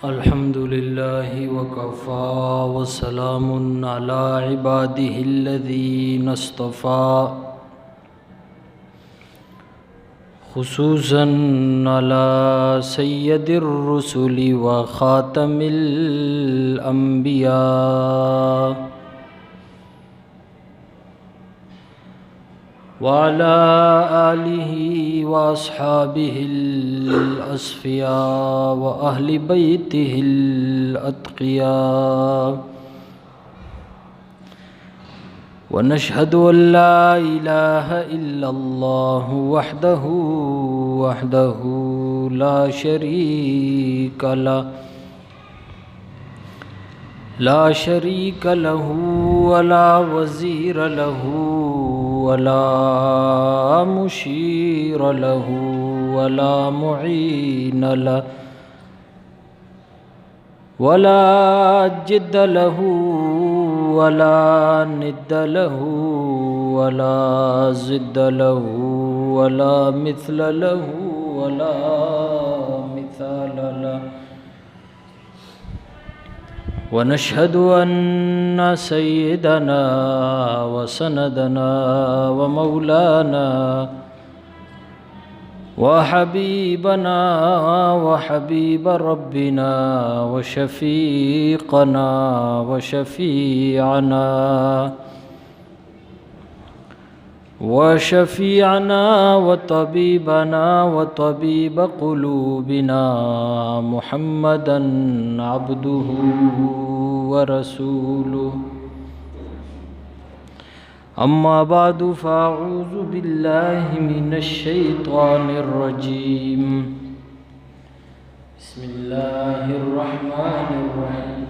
الحمد لله وكفى وسلام على عباده الذين اصطفى خصوصا على سيد الرسل وخاتم الأنبياء وعلى آله وأصحابه الأصفياء وأهل بيته الأتقياء ونشهد أن لا إله إلا الله وحده لا شريك له ولا وزير له ولا مشير له ولا معين له ولا جد له ولا ند له ولا زد له ولا مثل له ولا مثال له ونشهد أن سيدنا وسندنا ومولانا وحبيبنا وحبيب ربنا وشفيقنا وشفيعنا وطبيبنا وطبيب قلوبنا محمدا عبده ورسوله. أما بعد فأعوذ بالله من الشيطان الرجيم. بسم الله الرحمن الرحيم.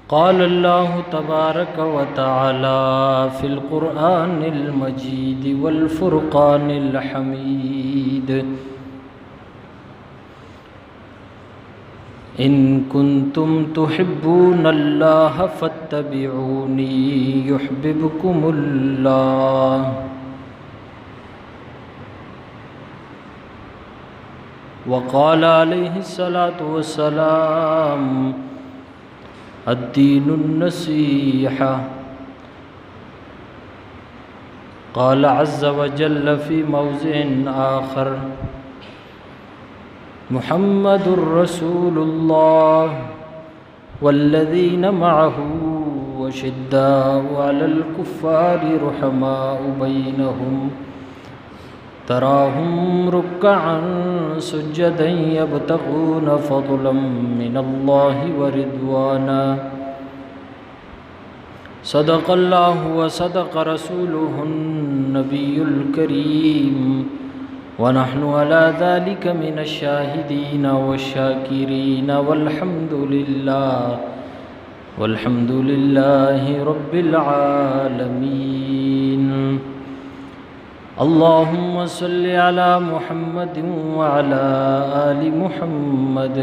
قال الله تبارك وتعالى في القرآن المجيد والفرقان الحميد: إن كنتم تحبون الله فاتبعوني يحببكم الله. وقال عليه الصلاة والسلام: الدين النصيحة. قال عز وجل في موضع آخر: محمد رسول الله والذين معه وشداء على الكفار رحماء بينهم تراهم ركعا سجدا يبتغون فضلا من الله ورضوانا. صدق الله وصدق رسوله النبي الكريم، ونحن على ذلك من الشاهدين والشاكرين، والحمد لله رب العالمين. اللهم صل على محمد وعلى آل محمد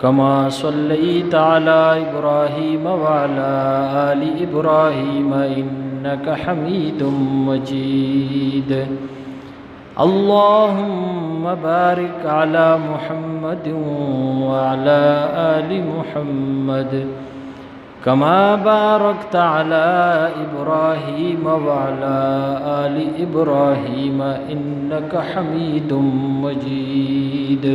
كما صليت على إبراهيم وعلى آل إبراهيم إنك حميد مجيد. اللهم بارك على محمد وعلى آل محمد كما باركت على إبراهيم وعلى آل إبراهيم إنك حميد مجيد.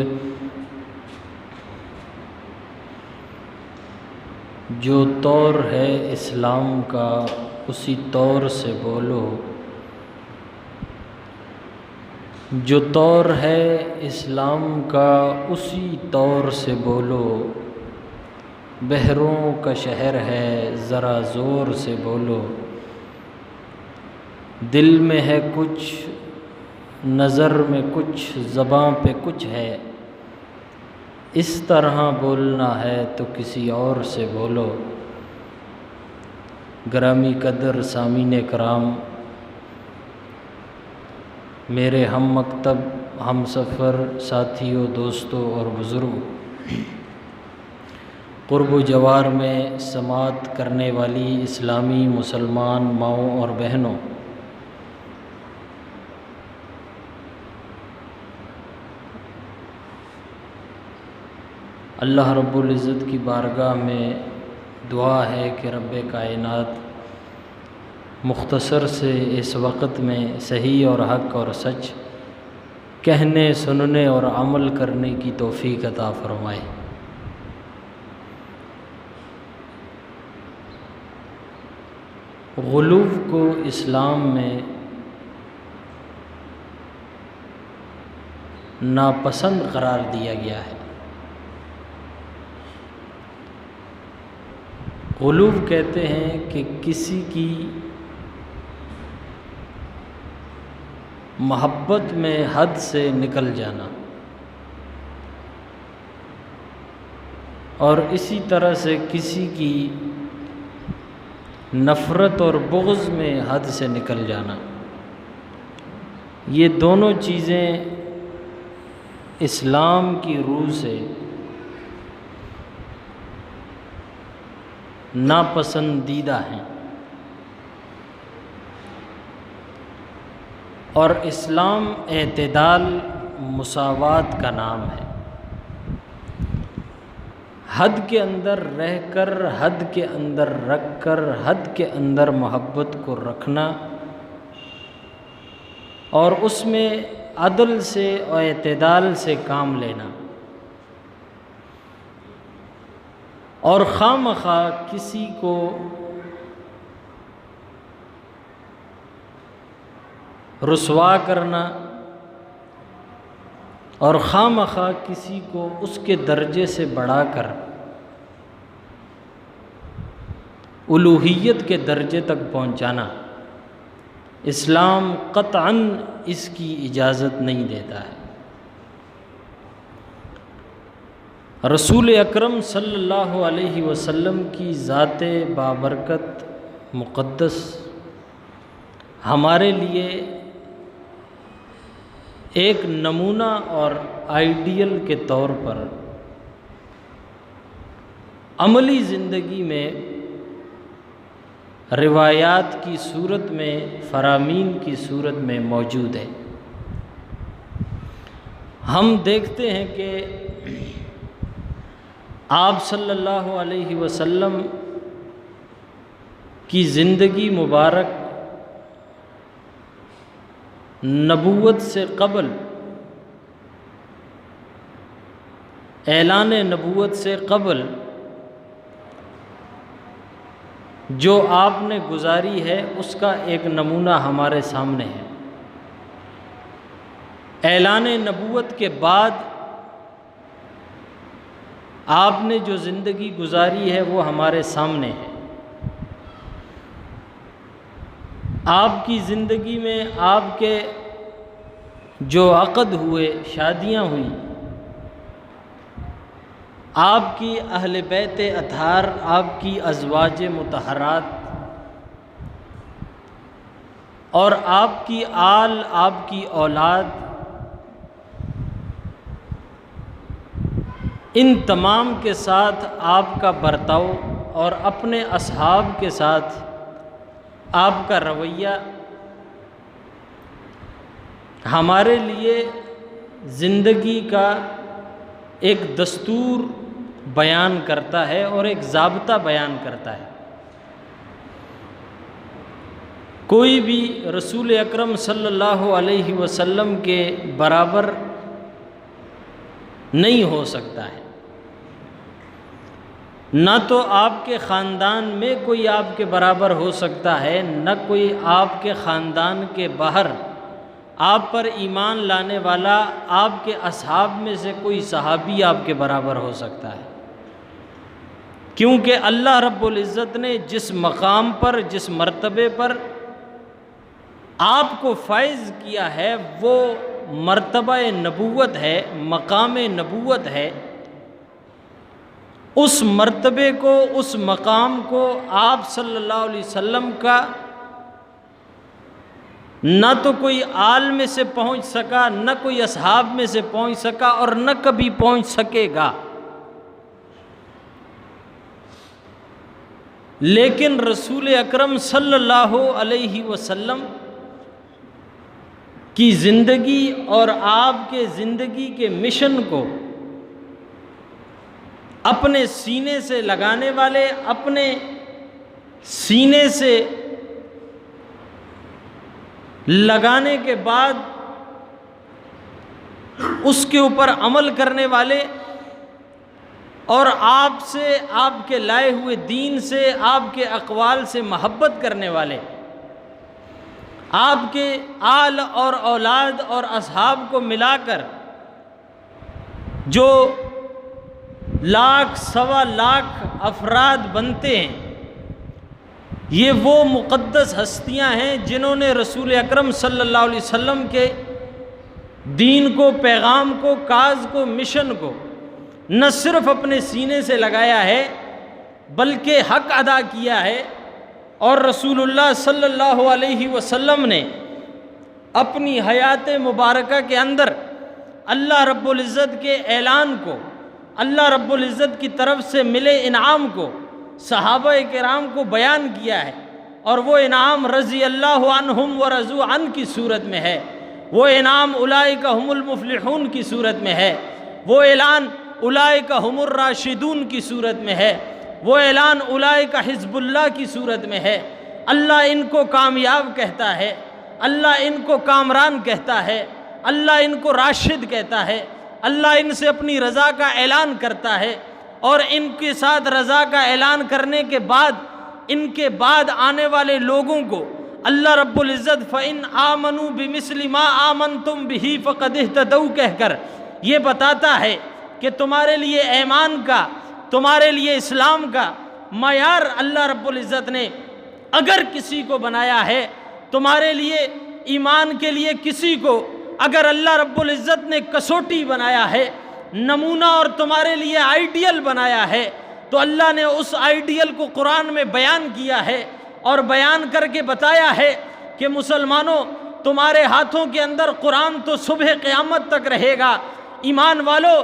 جو طور ہے اسلام کا اسی طور سے بولو، جو طور ہے اسلام کا اسی طور سے بولو. بحروں کا شہر ہے ذرا زور سے بولو. دل میں ہے کچھ، نظر میں کچھ، زباں پہ کچھ ہے. اس طرح بولنا ہے تو کسی اور سے بولو. گرامی قدر سامعین کرام، میرے ہم مکتب ہم سفر ساتھیوں، دوستوں اور بزرگوں، قرب و جوار میں سماعت کرنے والی اسلامی مسلمان ماؤں اور بہنوں، اللہ رب العزت کی بارگاہ میں دعا ہے کہ رب کائنات مختصر سے اس وقت میں صحیح اور حق اور سچ کہنے، سننے اور عمل کرنے کی توفیق عطا فرمائے۔ غلو کو اسلام میں ناپسند قرار دیا گیا ہے۔ غلو کہتے ہیں کہ کسی کی محبت میں حد سے نکل جانا، اور اسی طرح سے کسی کی نفرت اور بغض میں حد سے نکل جانا، یہ دونوں چیزیں اسلام کی روح سے ناپسندیدہ ہیں، اور اسلام اعتدال، مساوات کا نام ہے۔ حد کے اندر رہ کر، حد کے اندر رکھ کر، حد کے اندر محبت کو رکھنا، اور اس میں عدل سے اور اعتدال سے کام لینا، اور خواہ مخواہ کسی کو رسوا کرنا، اور خواہ مخواہ کسی کو اس کے درجے سے بڑھا کر الوہیت کے درجے تک پہنچانا، اسلام قطعاً اس کی اجازت نہیں دیتا ہے۔ رسول اکرم صلی اللہ علیہ وسلم کی ذات بابرکت مقدس ہمارے لیے ایک نمونہ اور آئیڈیل کے طور پر عملی زندگی میں روایات کی صورت میں، فرامین کی صورت میں موجود ہے۔ ہم دیکھتے ہیں کہ آپ صلی اللہ علیہ وسلم کی زندگی مبارک نبوت سے قبل، اعلان نبوت سے قبل جو آپ نے گزاری ہے اس کا ایک نمونہ ہمارے سامنے ہے۔ اعلان نبوت کے بعد آپ نے جو زندگی گزاری ہے وہ ہمارے سامنے ہے۔ آپ کی زندگی میں آپ کے جو عقد ہوئے، شادیاں ہوئیں، آپ کی اہل بیت اطہار، آپ کی ازواج مطہرات، اور آپ کی آل، آپ کی اولاد، ان تمام کے ساتھ آپ کا برتاؤ اور اپنے اصحاب کے ساتھ آپ کا رویہ ہمارے لیے زندگی کا ایک دستور بیان کرتا ہے اور ایک ضابطہ بیان کرتا ہے۔ کوئی بھی رسول اکرم صلی اللہ علیہ وسلم کے برابر نہیں ہو سکتا ہے، نہ تو آپ کے خاندان میں کوئی آپ کے برابر ہو سکتا ہے، نہ کوئی آپ کے خاندان کے باہر آپ پر ایمان لانے والا آپ کے اصحاب میں سے کوئی صحابی آپ کے برابر ہو سکتا ہے، کیونکہ اللہ رب العزت نے جس مقام پر، جس مرتبے پر آپ کو فائز کیا ہے وہ مرتبہ نبوت ہے، مقام نبوت ہے۔ اس مرتبے کو، اس مقام کو آپ صلی اللہ علیہ وسلم کا نہ تو کوئی آل میں سے پہنچ سکا، نہ کوئی اصحاب میں سے پہنچ سکا، اور نہ کبھی پہنچ سکے گا۔ لیکن رسول اکرم صلی اللہ علیہ وسلم کی زندگی اور آپ کے زندگی کے مشن کو اپنے سینے سے لگانے والے، اپنے سینے سے لگانے کے بعد اس کے اوپر عمل کرنے والے، اور آپ سے، آپ کے لائے ہوئے دین سے، آپ کے اقوال سے محبت کرنے والے، آپ کے آل اور اولاد اور اصحاب کو ملا کر جو لاکھ سوا لاکھ افراد بنتے ہیں، یہ وہ مقدس ہستیاں ہیں جنہوں نے رسول اکرم صلی اللہ علیہ وسلم کے دین کو، پیغام کو، کاز کو، مشن کو نہ صرف اپنے سینے سے لگایا ہے بلکہ حق ادا کیا ہے، اور رسول اللہ صلی اللہ علیہ وسلم نے اپنی حیات مبارکہ کے اندر اللہ رب العزت کے اعلان کو، اللہ رب العزت کی طرف سے ملے انعام کو صحابہ کرام کو بیان کیا ہے، اور وہ انعام رضی اللہ عنہم ورضوا عنہ کی صورت میں ہے، وہ انعام اولئک هم المفلحون کی صورت میں ہے، وہ اعلان اولئک هم الراشدون کی صورت میں ہے، وہ اعلان اولئک حزب اللہ کی صورت میں ہے۔ اللہ ان کو کامیاب کہتا ہے، اللہ ان کو کامران کہتا ہے، اللہ ان کو راشد کہتا ہے، اللہ ان سے اپنی رضا کا اعلان کرتا ہے، اور ان کے ساتھ رضا کا اعلان کرنے کے بعد ان کے بعد آنے والے لوگوں کو اللہ رب العزت فَإِنْ آمَنُوا بِمِثْلِ مَا آمَنْتُمْ بِهِ فَقَدْ اهْتَدَوْا کہہ کر یہ بتاتا ہے کہ تمہارے لیے ایمان کا، تمہارے لیے اسلام کا معیار اللہ رب العزت نے اگر کسی کو بنایا ہے، تمہارے لیے ایمان کے لیے کسی کو اگر اللہ رب العزت نے کسوٹی بنایا ہے، نمونہ اور تمہارے لیے آئیڈیل بنایا ہے، تو اللہ نے اس آئیڈیل کو قرآن میں بیان کیا ہے، اور بیان کر کے بتایا ہے کہ مسلمانوں تمہارے ہاتھوں کے اندر قرآن تو صبح قیامت تک رہے گا۔ ایمان والو،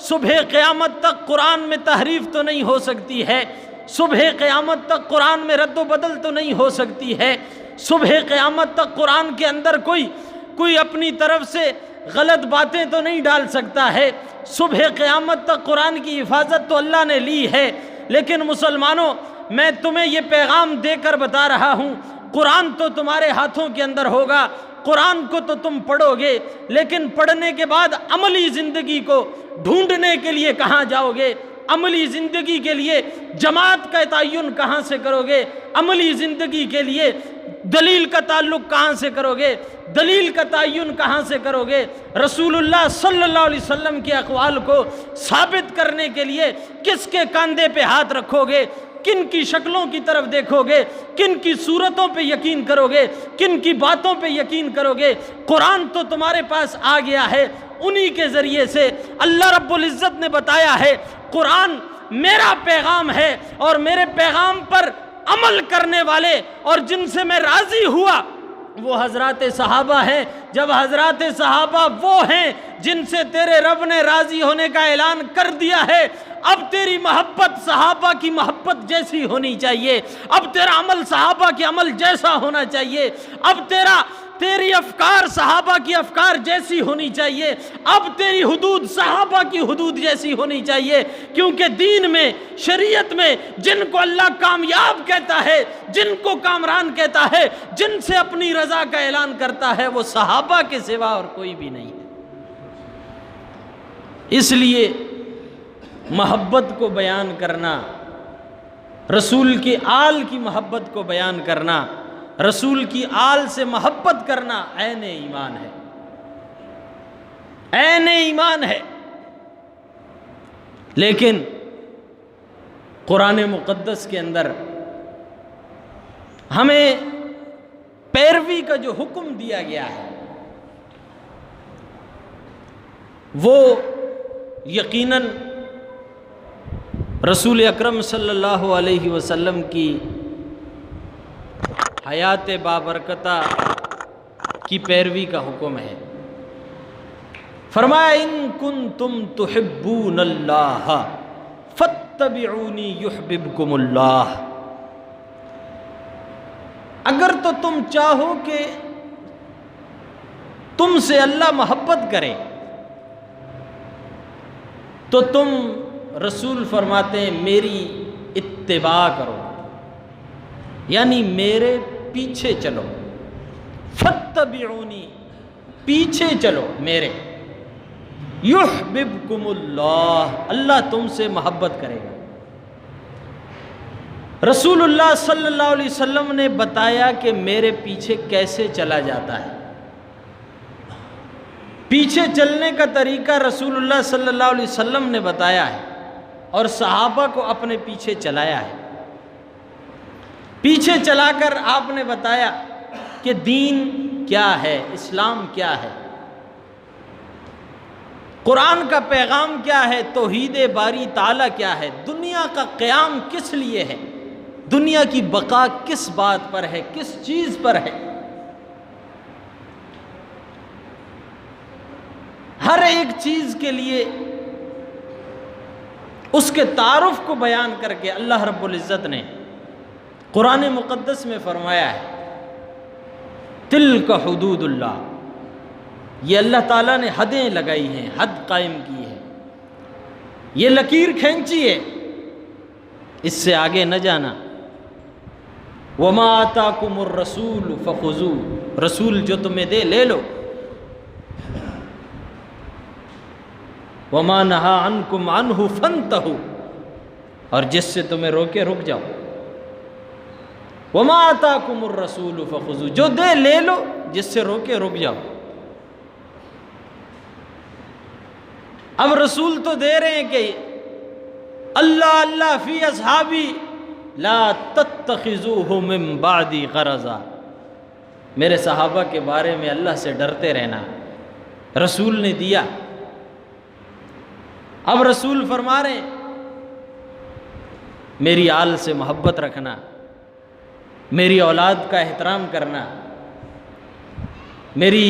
صبح قیامت تک قرآن میں تحریف تو نہیں ہو سکتی ہے، صبح قیامت تک قرآن میں رد و بدل تو نہیں ہو سکتی ہے، صبح قیامت تک قرآن کے اندر کوئی اپنی طرف سے غلط باتیں تو نہیں ڈال سکتا ہے، صبح قیامت تک قرآن کی حفاظت تو اللہ نے لی ہے۔ لیکن مسلمانوں، میں تمہیں یہ پیغام دے کر بتا رہا ہوں، قرآن تو تمہارے ہاتھوں کے اندر ہوگا، قرآن کو تو تم پڑھو گے، لیکن پڑھنے کے بعد عملی زندگی کو ڈھونڈنے کے لیے کہاں جاؤ گے؟ عملی زندگی کے لیے جماعت کا تعین کہاں سے کرو گے؟ عملی زندگی کے لیے دلیل کا تعلق کہاں سے کرو گے؟ دلیل کا تعین کہاں سے کرو گے؟ رسول اللہ صلی اللہ علیہ وسلم کے اقوال کو ثابت کرنے کے لیے کس کے کاندھے پہ ہاتھ رکھو گے؟ کن کی شکلوں کی طرف دیکھو گے؟ کن کی صورتوں پہ یقین کرو گے؟ کن کی باتوں پہ یقین کرو گے؟ قرآن تو تمہارے پاس آ گیا ہے، انہی کے ذریعے سے اللہ رب العزت نے بتایا ہے قرآن میرا پیغام ہے، اور میرے پیغام پر عمل کرنے والے اور جن سے میں راضی ہوا وہ حضرات صحابہ ہیں۔ جب حضرات صحابہ وہ ہیں جن سے تیرے رب نے راضی ہونے کا اعلان کر دیا ہے، اب تیری محبت صحابہ کی محبت جیسی ہونی چاہیے، اب تیرا عمل صحابہ کے عمل جیسا ہونا چاہیے، اب تیری افکار صحابہ کی افکار جیسی ہونی چاہیے، اب تیری حدود صحابہ کی حدود جیسی ہونی چاہیے، کیونکہ دین میں، شریعت میں جن کو اللہ کامیاب کہتا ہے، جن کو کامران کہتا ہے، جن سے اپنی رضا کا اعلان کرتا ہے، وہ صحابہ کے سوا اور کوئی بھی نہیں ہے۔ اس لیے محبت کو بیان کرنا، رسول کی آل کی محبت کو بیان کرنا، رسول کی آل سے محبت کرنا عین ایمان ہے، عین ایمان ہے۔ لیکن قرآن مقدس کے اندر ہمیں پیروی کا جو حکم دیا گیا ہے وہ یقیناً رسول اکرم صلی اللہ علیہ وسلم کی حیات بابرکتہ کی پیروی کا حکم ہے۔ فرمایا ان کنتم تحبون اللہ فاتبعونی یحببکم اللہ، اگر تو تم چاہو کہ تم سے اللہ محبت کرے تو تم، رسول فرماتے ہیں، میری اتباع کرو، یعنی میرے پیچھے چلو۔ فاتبعونی، پیچھے چلو میرے، یحببکم اللہ، اللہ تم سے محبت کرے گا۔ رسول اللہ صلی اللہ علیہ وسلم نے بتایا کہ میرے پیچھے کیسے چلا جاتا ہے۔ پیچھے چلنے کا طریقہ رسول اللہ صلی اللہ علیہ وسلم نے بتایا ہے اور صحابہ کو اپنے پیچھے چلایا ہے۔ پیچھے چلا کر آپ نے بتایا کہ دین کیا ہے، اسلام کیا ہے، قرآن کا پیغام کیا ہے، توحید باری تعالیٰ کیا ہے، دنیا کا قیام کس لیے ہے، دنیا کی بقا کس بات پر ہے، کس چیز پر ہے۔ ہر ایک چیز کے لیے اس کے تعارف کو بیان کر کے اللہ رب العزت نے قرآن مقدس میں فرمایا ہے تلک حدود اللہ، یہ اللہ تعالیٰ نے حدیں لگائی ہیں، حد قائم کی ہے، یہ لکیر کھینچی ہے، اس سے آگے نہ جانا۔ وما آتاکم الرسول فخذوہ، رسول جو تمہیں دے لے لو۔ وما نہا عنکم عنہ فانتہوا، اور جس سے تمہیں روکے رک جاؤ۔ وما آتاکم الرسول فخذوہ، جو دے لے لو، جس سے روکے رک جاؤ۔ اب رسول تو دے رہے ہیں کہ اللہ اللہ فی اصحابی لا تتخذوہ من بعدی غرضا، میرے صحابہ کے بارے میں اللہ سے ڈرتے رہنا، رسول نے دیا۔ اب رسول فرما رہے ہیں میری آل سے محبت رکھنا، میری اولاد کا احترام کرنا، میری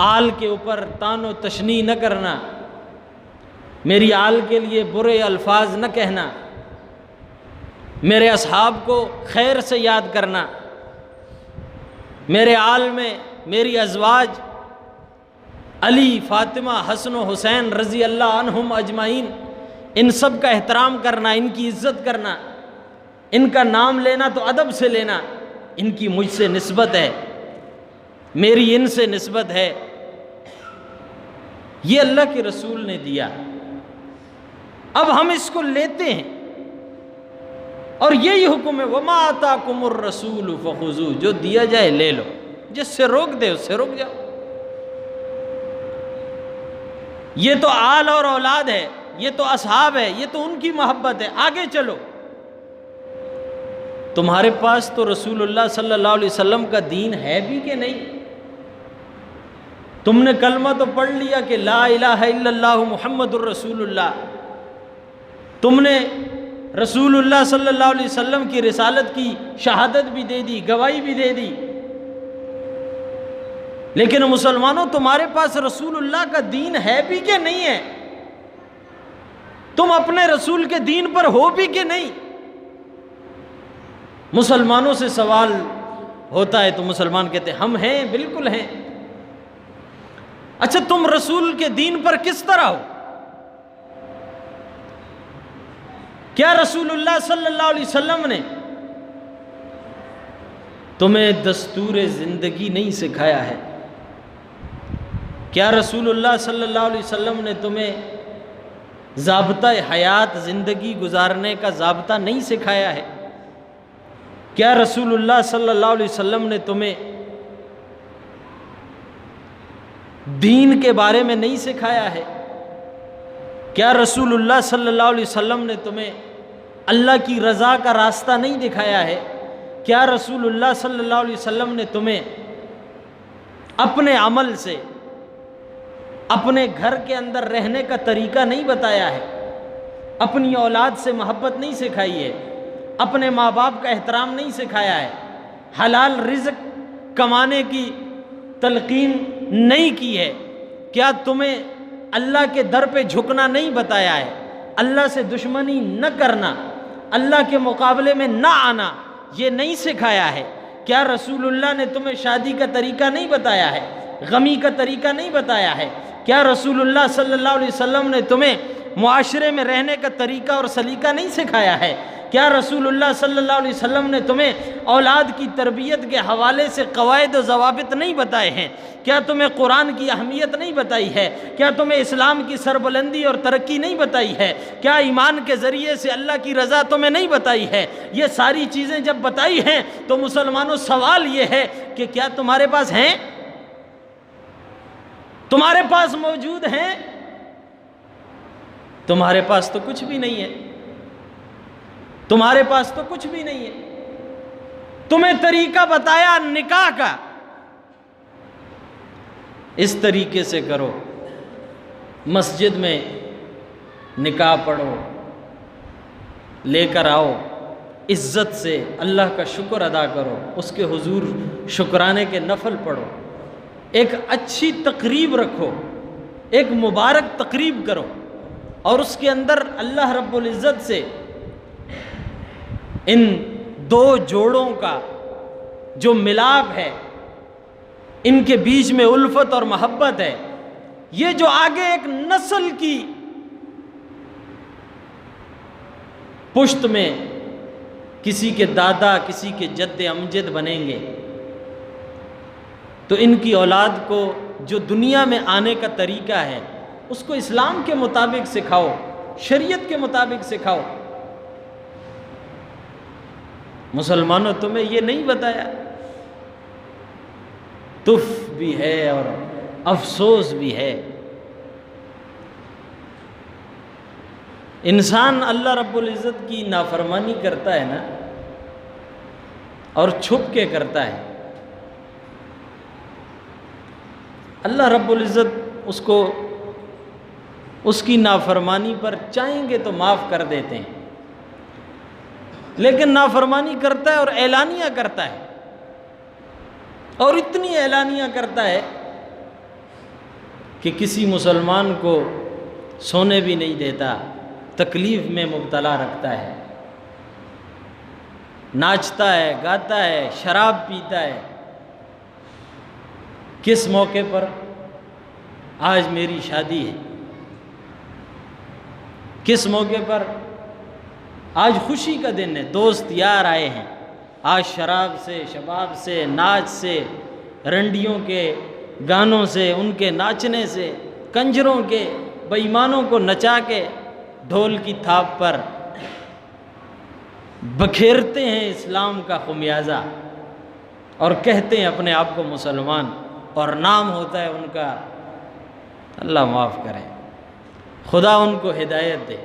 آل کے اوپر طعن و تشنیع نہ کرنا، میری آل کے لیے برے الفاظ نہ کہنا، میرے اصحاب کو خیر سے یاد کرنا، میرے آل میں میری ازواج علی، فاطمہ، حسن و حسین رضی اللہ عنہم اجمعین، ان سب کا احترام کرنا، ان کی عزت کرنا، ان کا نام لینا تو ادب سے لینا، ان کی مجھ سے نسبت ہے، میری ان سے نسبت ہے، یہ اللہ کے رسول نے دیا۔ اب ہم اس کو لیتے ہیں اور یہی حکم ہے وما آتاکم الرسول فخذوہ، جو دیا جائے لے لو، جس سے روک دے اس سے رک جاؤ۔ یہ تو آل اور اولاد ہے، یہ تو اصحاب ہے، یہ تو ان کی محبت ہے، آگے چلو۔ تمہارے پاس تو رسول اللہ صلی اللہ علیہ وسلم کا دین ہے بھی کہ نہیں؟ تم نے کلمہ تو پڑھ لیا کہ لا الہ الا اللہ محمد الرسول اللہ، تم نے رسول اللہ صلی اللہ علیہ وسلم کی رسالت کی شہادت بھی دے دی، گواہی بھی دے دی، لیکن مسلمانوں تمہارے پاس رسول اللہ کا دین ہے بھی کہ نہیں ہے؟ تم اپنے رسول کے دین پر ہو بھی کہ نہیں؟ مسلمانوں سے سوال ہوتا ہے تو مسلمان کہتے ہیں ہم ہیں، بالکل ہیں۔ اچھا تم رسول کے دین پر کس طرح ہو؟ کیا رسول اللہ صلی اللہ علیہ وسلم نے تمہیں دستور زندگی نہیں سکھایا ہے؟ کیا رسول اللہ صلی اللہ علیہ وسلم نے تمہیں ضابطہ حیات زندگی گزارنے کا ضابطہ نہیں سکھایا ہے؟ کیا رسول اللہ صلی اللہ علیہ وسلم نے تمہیں دین کے بارے میں نہیں سکھایا ہے؟ کیا رسول اللہ صلی اللہ علیہ وسلم نے تمہیں اللہ کی رضا کا راستہ نہیں دکھایا ہے؟ کیا رسول اللہ صلی اللہ علیہ وسلم نے تمہیں اپنے عمل سے اپنے گھر کے اندر رہنے کا طریقہ نہیں بتایا ہے؟ اپنی اولاد سے محبت نہیں سکھائی ہے؟ اپنے ماں باپ کا احترام نہیں سکھایا ہے؟ حلال رزق کمانے کی تلقین نہیں کی ہے؟ کیا تمہیں اللہ کے در پہ جھکنا نہیں بتایا ہے؟ اللہ سے دشمنی نہ کرنا، اللہ کے مقابلے میں نہ آنا، یہ نہیں سکھایا ہے؟ کیا رسول اللہ نے تمہیں شادی کا طریقہ نہیں بتایا ہے؟ غمی کا طریقہ نہیں بتایا ہے؟ کیا رسول اللہ صلی اللہ علیہ وسلم نے تمہیں معاشرے میں رہنے کا طریقہ اور سلیقہ نہیں سکھایا ہے؟ کیا رسول اللہ صلی اللہ علیہ وسلم نے تمہیں اولاد کی تربیت کے حوالے سے قواعد و ضوابط نہیں بتائے ہیں؟ کیا تمہیں قرآن کی اہمیت نہیں بتائی ہے؟ کیا تمہیں اسلام کی سربلندی اور ترقی نہیں بتائی ہے؟ کیا ایمان کے ذریعے سے اللہ کی رضا تمہیں نہیں بتائی ہے؟ یہ ساری چیزیں جب بتائی ہیں تو مسلمانوں سوال یہ ہے کہ کیا تمہارے پاس ہیں؟ تمہارے پاس موجود ہیں؟ تمہارے پاس تو کچھ بھی نہیں ہے، تمہارے پاس تو کچھ بھی نہیں ہے۔ تمہیں طریقہ بتایا نکاح کا، اس طریقے سے کرو، مسجد میں نکاح پڑھو، لے کر آؤ، عزت سے اللہ کا شکر ادا کرو، اس کے حضور شکرانے کے نفل پڑھو، ایک اچھی تقریب رکھو، ایک مبارک تقریب کرو، اور اس کے اندر اللہ رب العزت سے ان دو جوڑوں کا جو ملاپ ہے، ان کے بیچ میں الفت اور محبت ہے، یہ جو آگے ایک نسل کی پشت میں کسی کے دادا کسی کے جد امجد بنیں گے، تو ان کی اولاد کو جو دنیا میں آنے کا طریقہ ہے اس کو اسلام کے مطابق سکھاؤ، شریعت کے مطابق سکھاؤ۔ مسلمانوں تمہیں یہ نہیں بتایا؟ تف بھی ہے اور افسوس بھی ہے۔ انسان اللہ رب العزت کی نافرمانی کرتا ہے نا، اور چھپ کے کرتا ہے، اللہ رب العزت اس کو اس کی نافرمانی پر چاہیں گے تو معاف کر دیتے ہیں، لیکن نافرمانی کرتا ہے اور اعلانیہ کرتا ہے، اور اتنی اعلانیہ کرتا ہے کہ کسی مسلمان کو سونے بھی نہیں دیتا، تکلیف میں مبتلا رکھتا ہے، ناچتا ہے، گاتا ہے، شراب پیتا ہے۔ کس موقع پر؟ آج میری شادی ہے، کس موقع پر؟ آج خوشی کا دن ہے، دوست یار آئے ہیں، آج شراب سے، شباب سے، ناچ سے، رنڈیوں کے گانوں سے، ان کے ناچنے سے، کنجروں کے، بے ایمانوں کو نچا کے ڈھول کی تھاپ پر بکھیرتے ہیں اسلام کا خمیازہ، اور کہتے ہیں اپنے آپ کو مسلمان، اور نام ہوتا ہے ان کا، اللہ معاف کرے، خدا ان کو ہدایت دے،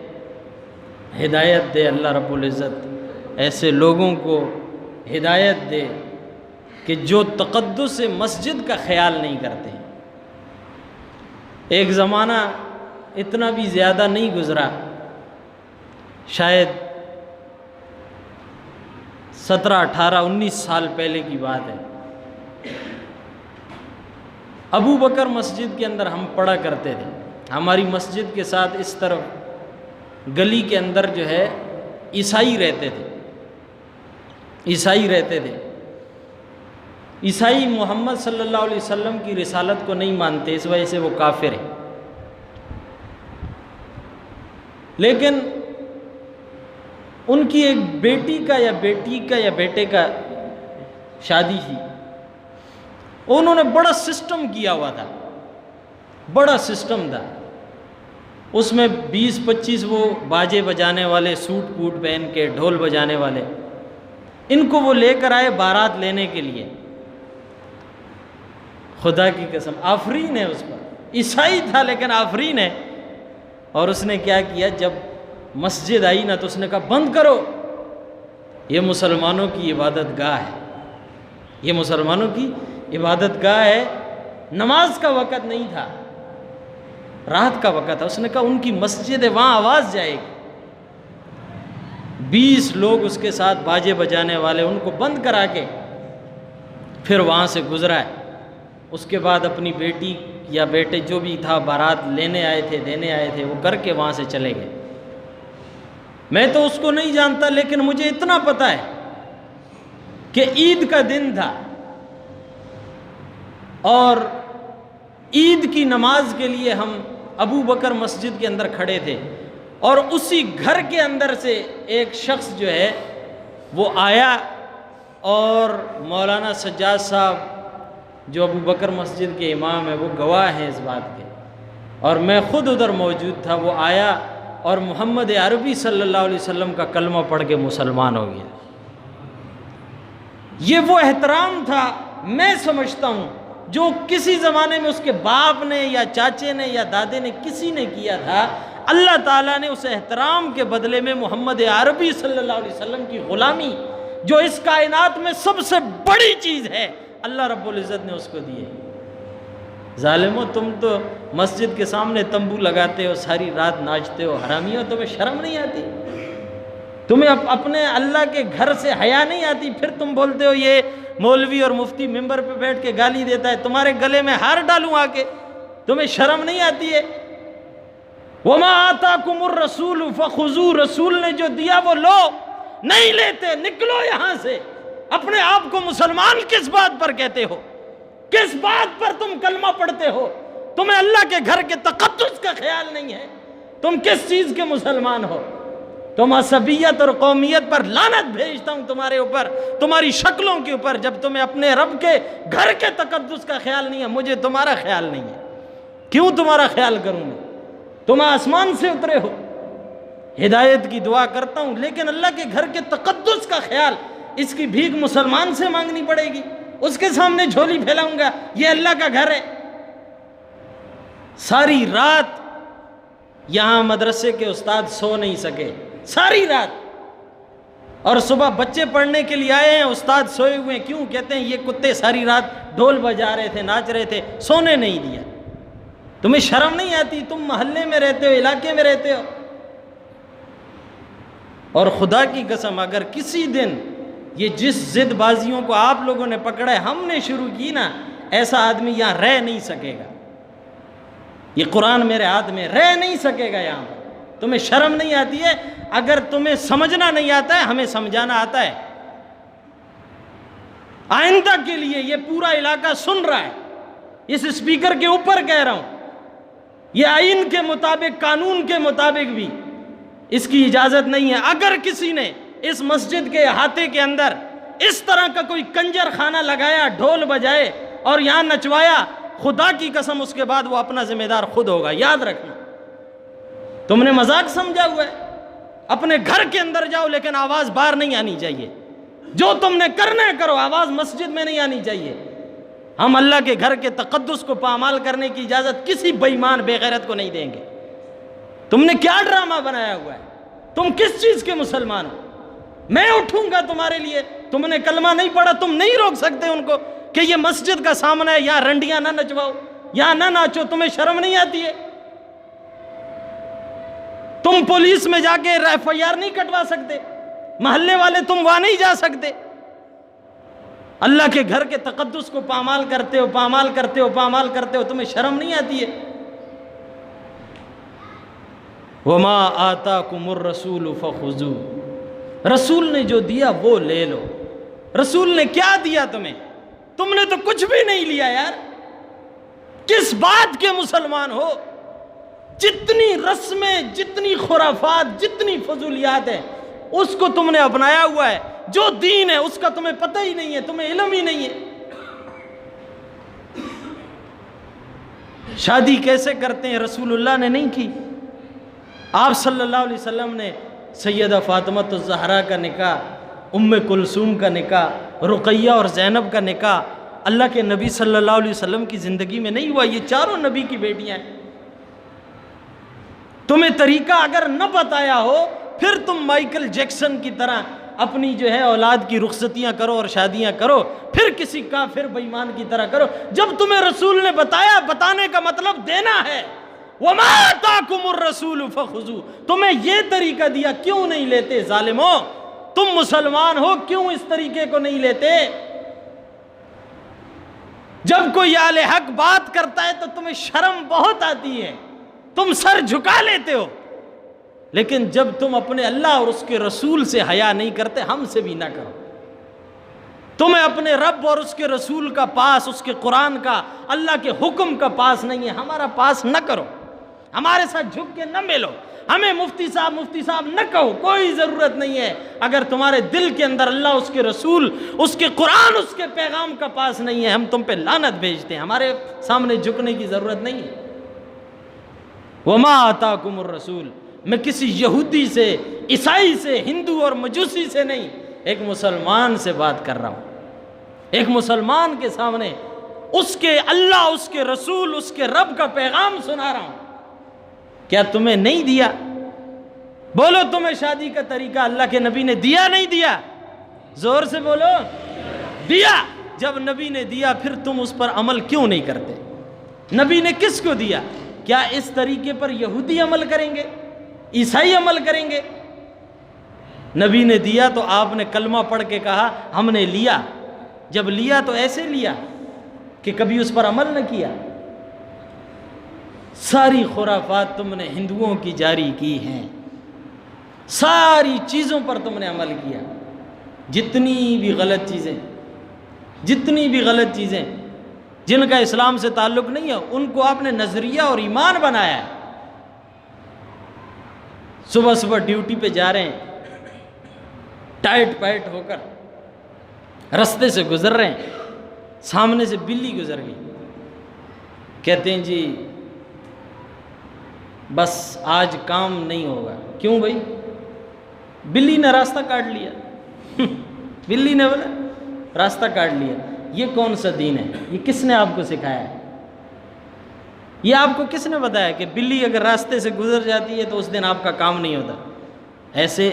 ہدایت دے اللہ رب العزت، ایسے لوگوں کو ہدایت دے کہ جو تقدس مسجد کا خیال نہیں کرتے۔ ایک زمانہ اتنا بھی زیادہ نہیں گزرا، شاید 17، 18، 19 سال پہلے کی بات ہے، ابو بکر مسجد کے اندر ہم پڑھا کرتے تھے، ہماری مسجد کے ساتھ اس طرف گلی کے اندر جو ہے عیسائی رہتے تھے، عیسائی رہتے تھے۔ عیسائی محمد صلی اللہ علیہ وسلم کی رسالت کو نہیں مانتے، اس وجہ سے وہ کافر ہیں، لیکن ان کی ایک بیٹی کا یا بیٹی کا یا بیٹے کا شادی تھی، انہوں نے بڑا سسٹم کیا ہوا تھا، بڑا سسٹم تھا، اس میں 20-25 وہ باجے بجانے والے، سوٹ پوٹ پہن کے ڈھول بجانے والے، ان کو وہ لے کر آئے بارات لینے کے لیے۔ خدا کی قسم آفرین ہے اس پر، عیسائی تھا لیکن آفرین ہے۔ اور اس نے کیا کیا، جب مسجد آئی نا تو اس نے کہا بند کرو، یہ مسلمانوں کی عبادت گاہ ہے، یہ مسلمانوں کی عبادت گاہ ہے، نماز کا وقت نہیں تھا، رات کا وقت تھا۔ اس نے کہا ان کی مسجد ہے، وہاں آواز جائے گی۔ 20 لوگ اس کے ساتھ باجے بجانے والے، ان کو بند کرا کے پھر وہاں سے گزرا ہے۔ اس کے بعد اپنی بیٹی یا بیٹے جو بھی تھا بارات لینے آئے تھے دینے آئے تھے وہ کر کے وہاں سے چلے گئے۔ میں تو اس کو نہیں جانتا، لیکن مجھے اتنا پتہ ہے کہ عید کا دن تھا اور عید کی نماز کے لیے ہم ابو بکر مسجد کے اندر کھڑے تھے، اور اسی گھر کے اندر سے ایک شخص جو ہے وہ آیا، اور مولانا سجاد صاحب جو ابو بکر مسجد کے امام ہیں وہ گواہ ہیں اس بات کے، اور میں خود ادھر موجود تھا۔ وہ آیا اور محمد عربی صلی اللہ علیہ وسلم کا کلمہ پڑھ کے مسلمان ہو گیا۔ یہ وہ احترام تھا، میں سمجھتا ہوں، جو کسی زمانے میں اس کے باپ نے یا چاچے نے یا دادے نے کسی نے کیا تھا، اللہ تعالیٰ نے اس احترام کے بدلے میں محمد عربی صلی اللہ علیہ وسلم کی غلامی، جو اس کائنات میں سب سے بڑی چیز ہے، اللہ رب العزت نے اس کو دی ہے۔ ظالمو، تم تو مسجد کے سامنے تمبو لگاتے ہو، ساری رات ناچتے ہو، حرامیو، تمہیں شرم نہیں آتی؟ تمہیں اپنے اللہ کے گھر سے حیا نہیں آتی؟ پھر تم بولتے ہو یہ مولوی اور مفتی ممبر پہ بیٹھ کے گالی دیتا ہے، تمہارے گلے میں ہار ڈالوں آ کے، تمہیں شرم نہیں آتی ہے؟ وَمَا آتَاكُمُ الرَّسُولُ فَخُذُوا، رسول نے جو دیا وہ لو، نہیں لیتے نکلو یہاں سے۔ اپنے آپ کو مسلمان کس بات پر کہتے ہو؟ کس بات پر تم کلمہ پڑھتے ہو؟ تمہیں اللہ کے گھر کے تقدس کا خیال نہیں ہے؟ تم کس چیز کے مسلمان ہو؟ تم عصبیت اور قومیت پر لعنت بھیجتا ہوں تمہارے اوپر، تمہاری شکلوں کے اوپر، جب تمہیں اپنے رب کے گھر کے تقدس کا خیال نہیں ہے۔ مجھے تمہارا خیال نہیں ہے، کیوں تمہارا خیال کروں میں؟ تم آسمان سے اترے ہو، ہدایت کی دعا کرتا ہوں، لیکن اللہ کے گھر کے تقدس کا خیال، اس کی بھیک مسلمان سے مانگنی پڑے گی؟ اس کے سامنے جھولی پھیلاؤں گا یہ اللہ کا گھر ہے؟ ساری رات یہاں مدرسے کے استاد سو نہیں سکے، ساری رات، اور صبح بچے پڑھنے کے لیے آئے ہیں، استاد سوئے ہوئے ہیں۔ کیوں؟ کہتے ہیں یہ کتے ساری رات ڈھول بجا رہے تھے، ناچ رہے تھے، سونے نہیں دیا۔ تمہیں شرم نہیں آتی؟ تم محلے میں رہتے ہو، علاقے میں رہتے ہو، اور خدا کی قسم اگر کسی دن یہ جس ضد بازیوں کو آپ لوگوں نے پکڑا ہے، ہم نے شروع کی نا، ایسا آدمی یہاں رہ نہیں سکے گا۔ یہ قرآن میرے ہاتھ میں، رہ نہیں سکے گا یہاں پر۔ تمہیں شرم نہیں آتی ہے؟ اگر تمہیں سمجھنا نہیں آتا ہے، ہمیں سمجھانا آتا ہے۔ آئندہ کے لیے یہ پورا علاقہ سن رہا ہے، اس اسپیکر کے اوپر کہہ رہا ہوں، یہ آئین کے مطابق، قانون کے مطابق بھی اس کی اجازت نہیں ہے۔ اگر کسی نے اس مسجد کے احاطے کے اندر اس طرح کا کوئی کنجر خانہ لگایا، ڈھول بجائے اور یہاں نچوایا، خدا کی قسم اس کے بعد وہ اپنا ذمہ دار خود ہوگا، یاد رکھنا۔ تم نے مذاق سمجھا ہوا ہے؟ اپنے گھر کے اندر جاؤ، لیکن آواز باہر نہیں آنی چاہیے۔ جو تم نے کرنا ہے کرو، آواز مسجد میں نہیں آنی چاہیے۔ ہم اللہ کے گھر کے تقدس کو پامال کرنے کی اجازت کسی بے ایمان بے غیرت کو نہیں دیں گے۔ تم نے کیا ڈرامہ بنایا ہوا ہے؟ تم کس چیز کے مسلمان ہو؟ میں اٹھوں گا تمہارے لیے؟ تم نے کلمہ نہیں پڑھا، تم نہیں روک سکتے ان کو کہ یہ مسجد کا سامنا ہے، یہاں رنڈیاں نہ نچواؤ، یہاں نہ ناچو۔ تمہیں شرم نہیں آتی ہے؟ تم پولیس میں جا کے FIR نہیں کٹوا سکتے؟ محلے والے تم وہاں نہیں جا سکتے؟ اللہ کے گھر کے تقدس کو پامال کرتے ہو، پامال کرتے ہو، پامال کرتے ہو، تمہیں شرم نہیں آتی ہے؟ وَمَا آتَاكُمُ الرَّسُولُ فَخُذُوا، رسول نے جو دیا وہ لے لو۔ رسول نے کیا دیا تمہیں؟ تم نے تو کچھ بھی نہیں لیا یار۔ کس بات کے مسلمان ہو؟ جتنی رسمیں، جتنی خرافات، جتنی فضولیات ہیں، اس کو تم نے اپنایا ہوا ہے۔ جو دین ہے اس کا تمہیں پتہ ہی نہیں ہے، تمہیں علم ہی نہیں ہے۔ شادی کیسے کرتے ہیں رسول اللہ نے نہیں کی۔ آپ صلی اللہ علیہ وسلم نے سیدہ فاطمہ الزہرا کا نکاح، ام کلثوم کا نکاح، رقیہ اور زینب کا نکاح اللہ کے نبی صلی اللہ علیہ وسلم کی زندگی میں نہیں ہوا۔ یہ چاروں نبی کی بیٹیاں ہیں۔ تمہیں طریقہ اگر نہ بتایا ہو، پھر تم مائیکل جیکسن کی طرح اپنی جو ہے اولاد کی رخصتیاں کرو اور شادیاں کرو، پھر کسی کافر بے ایمان کی طرح کرو۔ جب تمہیں رسول نے بتایا، بتانے کا مطلب دینا ہے۔ وَمَا آتَاكُمُ الرَّسُولُ فَخُذُوا، تمہیں یہ طریقہ دیا، کیوں نہیں لیتے ظالموں؟ تم مسلمان ہو، کیوں اس طریقے کو نہیں لیتے؟ جب کوئی اہل حق بات کرتا ہے تو تمہیں شرم بہت آتی ہے، تم سر جھکا لیتے ہو، لیکن جب تم اپنے اللہ اور اس کے رسول سے حیا نہیں کرتے، ہم سے بھی نہ کرو۔ تمہیں اپنے رب اور اس کے رسول کا پاس، اس کے قرآن کا، اللہ کے حکم کا پاس نہیں ہے، ہمارا پاس نہ کرو، ہمارے ساتھ جھک کے نہ ملو، ہمیں مفتی صاحب نہ کہو، کوئی ضرورت نہیں ہے۔ اگر تمہارے دل کے اندر اللہ، اس کے رسول، اس کے قرآن، اس کے پیغام کا پاس نہیں ہے، ہم تم پہ لعنت بھیجتے ہیں، ہمارے سامنے جھکنے کی ضرورت نہیں ہے۔ وما آتاکم الرسول، میں کسی یہودی سے، عیسائی سے، ہندو اور مجوسی سے نہیں، ایک مسلمان سے بات کر رہا ہوں، ایک مسلمان کے سامنے اس کے اللہ، اس کے رسول، اس کے رب کا پیغام سنا رہا ہوں۔ کیا تمہیں نہیں دیا؟ بولو، تمہیں شادی کا طریقہ اللہ کے نبی نے دیا نہیں دیا؟ زور سے بولو، دیا۔ جب نبی نے دیا پھر تم اس پر عمل کیوں نہیں کرتے؟ نبی نے کس کو دیا؟ کیا اس طریقے پر یہودی عمل کریں گے، عیسائی عمل کریں گے؟ نبی نے دیا تو آپ نے کلمہ پڑھ کے کہا ہم نے لیا، جب لیا تو ایسے لیا کہ کبھی اس پر عمل نہ کیا۔ ساری خرافات تم نے ہندوؤں کی جاری کی ہیں، ساری چیزوں پر تم نے عمل کیا، جتنی بھی غلط چیزیں جن کا اسلام سے تعلق نہیں ہے ان کو آپ نے نظریہ اور ایمان بنایا ہے۔ صبح صبح ڈیوٹی پہ جا رہے ہیں، ٹائٹ پائٹ ہو کر رستے سے گزر رہے ہیں، سامنے سے بلی گزر گئی، کہتے ہیں جی بس آج کام نہیں ہوگا۔ کیوں بھائی؟ بلی نے راستہ کاٹ لیا۔ بلی نے بولا راستہ کاٹ لیا۔ یہ کون سا دین ہے؟ یہ کس نے آپ کو سکھایا ہے؟ یہ آپ کو کس نے بتایا کہ بلی اگر راستے سے گزر جاتی ہے تو اس دن آپ کا کام نہیں ہوتا؟ ایسے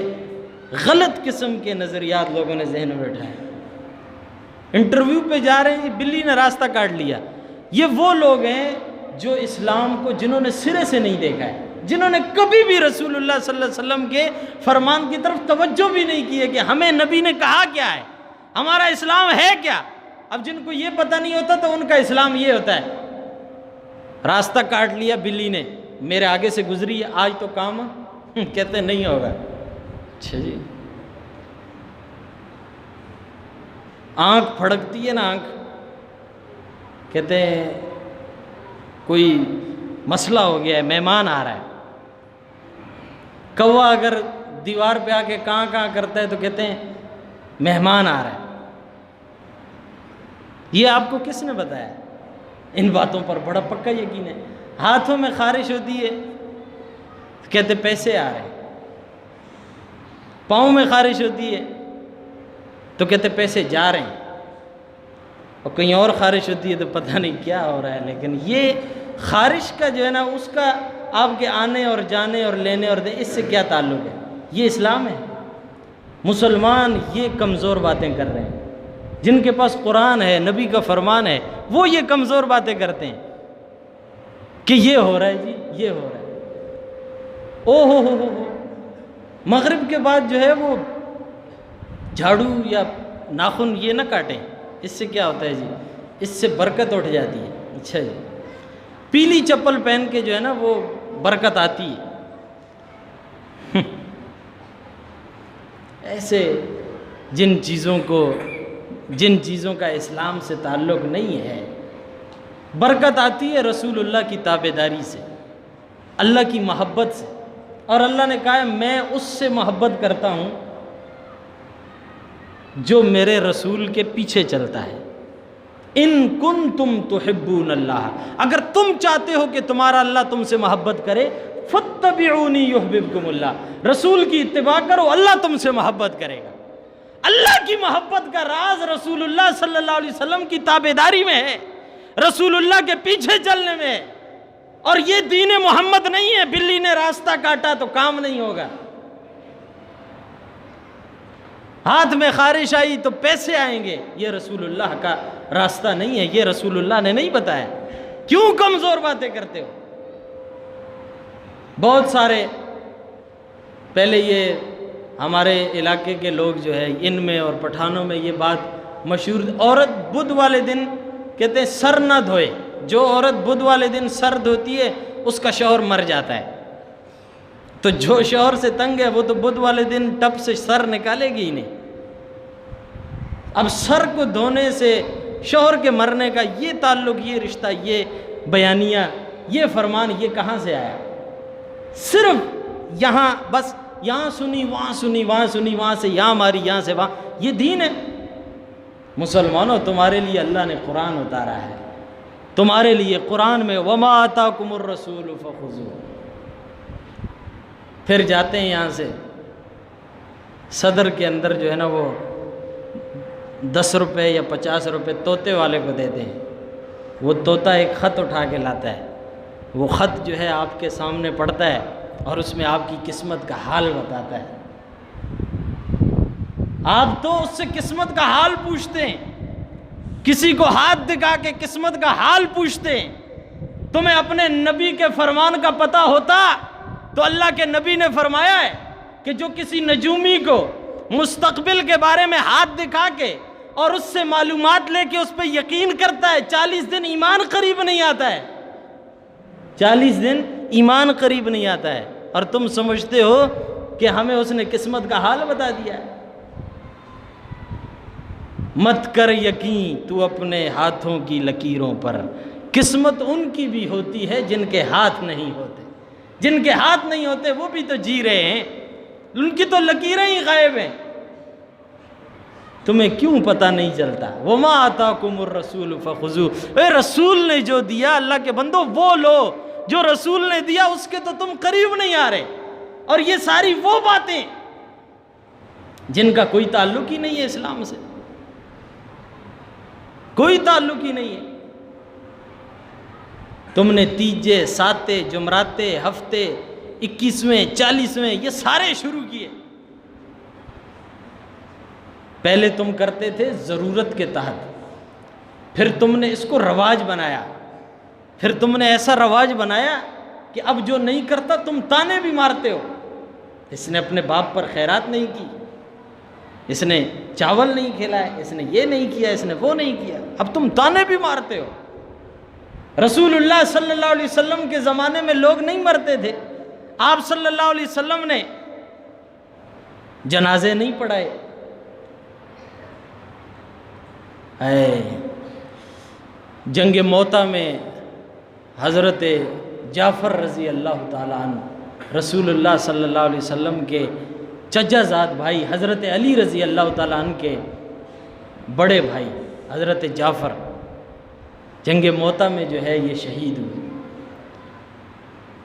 غلط قسم کے نظریات لوگوں نے ذہن میں بٹھائے۔ انٹرویو پہ جا رہے ہیں، بلی نے راستہ کاٹ لیا۔ یہ وہ لوگ ہیں جو اسلام کو، جنہوں نے سرے سے نہیں دیکھا ہے، جنہوں نے کبھی بھی رسول اللہ صلی اللہ علیہ وسلم کے فرمان کی طرف توجہ بھی نہیں کی ہے کہ ہمیں نبی نے کہا کیا ہے، ہمارا اسلام ہے کیا۔ اب جن کو یہ پتہ نہیں ہوتا تو ان کا اسلام یہ ہوتا ہے، راستہ کاٹ لیا بلی نے، میرے آگے سے گزری ہے، آج تو کام کہتے نہیں ہوگا۔ اچھا جی، آنکھ پھڑکتی ہے نا، آنکھ کہتے ہیں کوئی مسئلہ ہو گیا ہے، مہمان آ رہا ہے۔ کوا اگر دیوار پہ آ کے کہاں کرتا ہے تو کہتے ہیں مہمان آ رہا ہے۔ یہ آپ کو کس نے بتایا؟ ان باتوں پر بڑا پکا یقین ہے۔ ہاتھوں میں خارش ہوتی ہے کہتے پیسے آ رہے ہیں، پاؤں میں خارش ہوتی ہے تو کہتے پیسے جا رہے ہیں، اور کہیں اور خارش ہوتی ہے تو پتہ نہیں کیا ہو رہا ہے۔ لیکن یہ خارش کا جو ہے نا، اس کا آپ کے آنے اور جانے اور لینے اور اس سے کیا تعلق ہے؟ یہ اسلام ہے؟ مسلمان یہ کمزور باتیں کر رہے ہیں، جن کے پاس قرآن ہے، نبی کا فرمان ہے، وہ یہ کمزور باتیں کرتے ہیں کہ یہ ہو رہا ہے جی، یہ ہو رہا ہے۔ او ہو مغرب کے بعد جو ہے وہ جھاڑو یا ناخن یہ نہ کاٹیں، اس سے کیا ہوتا ہے جی؟ اس سے برکت اٹھ جاتی ہے۔ اچھا جی، پیلی چپل پہن کے جو ہے نا وہ برکت آتی ہے۔ ایسے جن چیزوں کا اسلام سے تعلق نہیں ہے، برکت آتی ہے رسول اللہ کی تابعداری سے، اللہ کی محبت سے، اور اللہ نے کہا ہے میں اس سے محبت کرتا ہوں جو میرے رسول کے پیچھے چلتا ہے۔ ان کنتم تحبون اللہ، اگر تم چاہتے ہو کہ تمہارا اللہ تم سے محبت کرے، فاتبعونی یحببکم اللہ، رسول کی اتباع کرو، اللہ تم سے محبت کرے گا۔ اللہ کی محبت کا راز رسول اللہ صلی اللہ علیہ وسلم کی تابعداری میں ہے، رسول اللہ کے پیچھے چلنے میں ہے۔ اور یہ دین محمد نہیں ہے بلی نے راستہ کاٹا تو کام نہیں ہوگا، ہاتھ میں خارش آئی تو پیسے آئیں گے، یہ رسول اللہ کا راستہ نہیں ہے، یہ رسول اللہ نے نہیں بتایا۔ کیوں کمزور باتیں کرتے ہو؟ بہت سارے پہلے یہ ہمارے علاقے کے لوگ جو ہے ان میں اور پٹھانوں میں یہ بات مشہور، عورت بدھ والے دن کہتے ہیں سر نہ دھوئے، جو عورت بدھ والے دن سر دھوتی ہے اس کا شوہر مر جاتا ہے، تو جو شوہر سے تنگ ہے وہ تو بدھ والے دن ٹپ سے سر نکالے گی ہی نہیں۔ اب سر کو دھونے سے شوہر کے مرنے کا یہ تعلق، یہ رشتہ، یہ بیانیہ، یہ فرمان، یہ کہاں سے آیا؟ صرف یہاں بس یہاں سنی وہاں سنی، وہاں سنی وہاں سے یہاں ماری، یہاں سے وہاں، یہ دین ہے؟ مسلمانوں تمہارے لیے اللہ نے قرآن اتارا ہے، تمہارے لیے قرآن میں وَمَا آتَاكُمُ الرَّسُولُ فَخُذُوهُ۔ پھر جاتے ہیں یہاں سے صدر کے اندر جو ہے نا وہ 10 روپے یا 50 روپے طوطے والے کو دیتے ہیں، وہ طوطا ایک خط اٹھا کے لاتا ہے، وہ خط جو ہے آپ کے سامنے پڑھتا ہے اور اس میں آپ کی قسمت کا حال بتاتا ہے۔ آپ تو اس سے قسمت کا حال پوچھتے ہیں، کسی کو ہاتھ دکھا کے قسمت کا حال پوچھتے ہیں۔ تمہیں اپنے نبی کے فرمان کا پتہ ہوتا تو اللہ کے نبی نے فرمایا ہے کہ جو کسی نجومی کو مستقبل کے بارے میں ہاتھ دکھا کے اور اس سے معلومات لے کے اس پہ یقین کرتا ہے، 40 دن ایمان قریب نہیں آتا ہے، 40 دن ایمان قریب نہیں آتا ہے، اور تم سمجھتے ہو کہ ہمیں اس نے قسمت کا حال بتا دیا ہے۔ مت کر یقین تو اپنے ہاتھوں کی لکیروں پر، قسمت ان کی بھی ہوتی ہے جن کے ہاتھ نہیں ہوتے، جن کے ہاتھ نہیں ہوتے وہ بھی تو جی رہے ہیں، ان کی تو لکیریں ہی غائب ہیں، تمہیں کیوں پتہ نہیں چلتا؟ وَمَا آتَاكُمُ الرَّسُولُ فَخُذُوهُ۔ اے رسول نے جو دیا اللہ کے بندو وہ لو، جو رسول نے دیا اس کے تو تم قریب نہیں آ رہے، اور یہ ساری وہ باتیں جن کا کوئی تعلق ہی نہیں ہے اسلام سے، کوئی تعلق ہی نہیں ہے۔ تم نے تیجے، ساتے، جمعراتے، ہفتے، 21ویں، 40ویں یہ سارے شروع کیے۔ پہلے تم کرتے تھے ضرورت کے تحت، پھر تم نے اس کو رواج بنایا، پھر تم نے ایسا رواج بنایا کہ اب جو نہیں کرتا تم تانے بھی مارتے ہو، اس نے اپنے باپ پر خیرات نہیں کی، اس نے چاول نہیں کھلائے، اس نے یہ نہیں کیا، اس نے وہ نہیں کیا، اب تم تانے بھی مارتے ہو۔ رسول اللہ صلی اللہ علیہ وسلم کے زمانے میں لوگ نہیں مرتے تھے، آپ صلی اللہ علیہ وسلم نے جنازے نہیں پڑھائے۔ جنگ موتا میں حضرت جعفر رضی اللہ تعالیٰ عنہ رسول اللہ صلی اللہ علیہ وسلم کے چچا زاد بھائی حضرت علی رضی اللہ تعالیٰ عنہ کے بڑے بھائی حضرت جعفر جنگ موتا میں جو ہے یہ شہید ہوئے،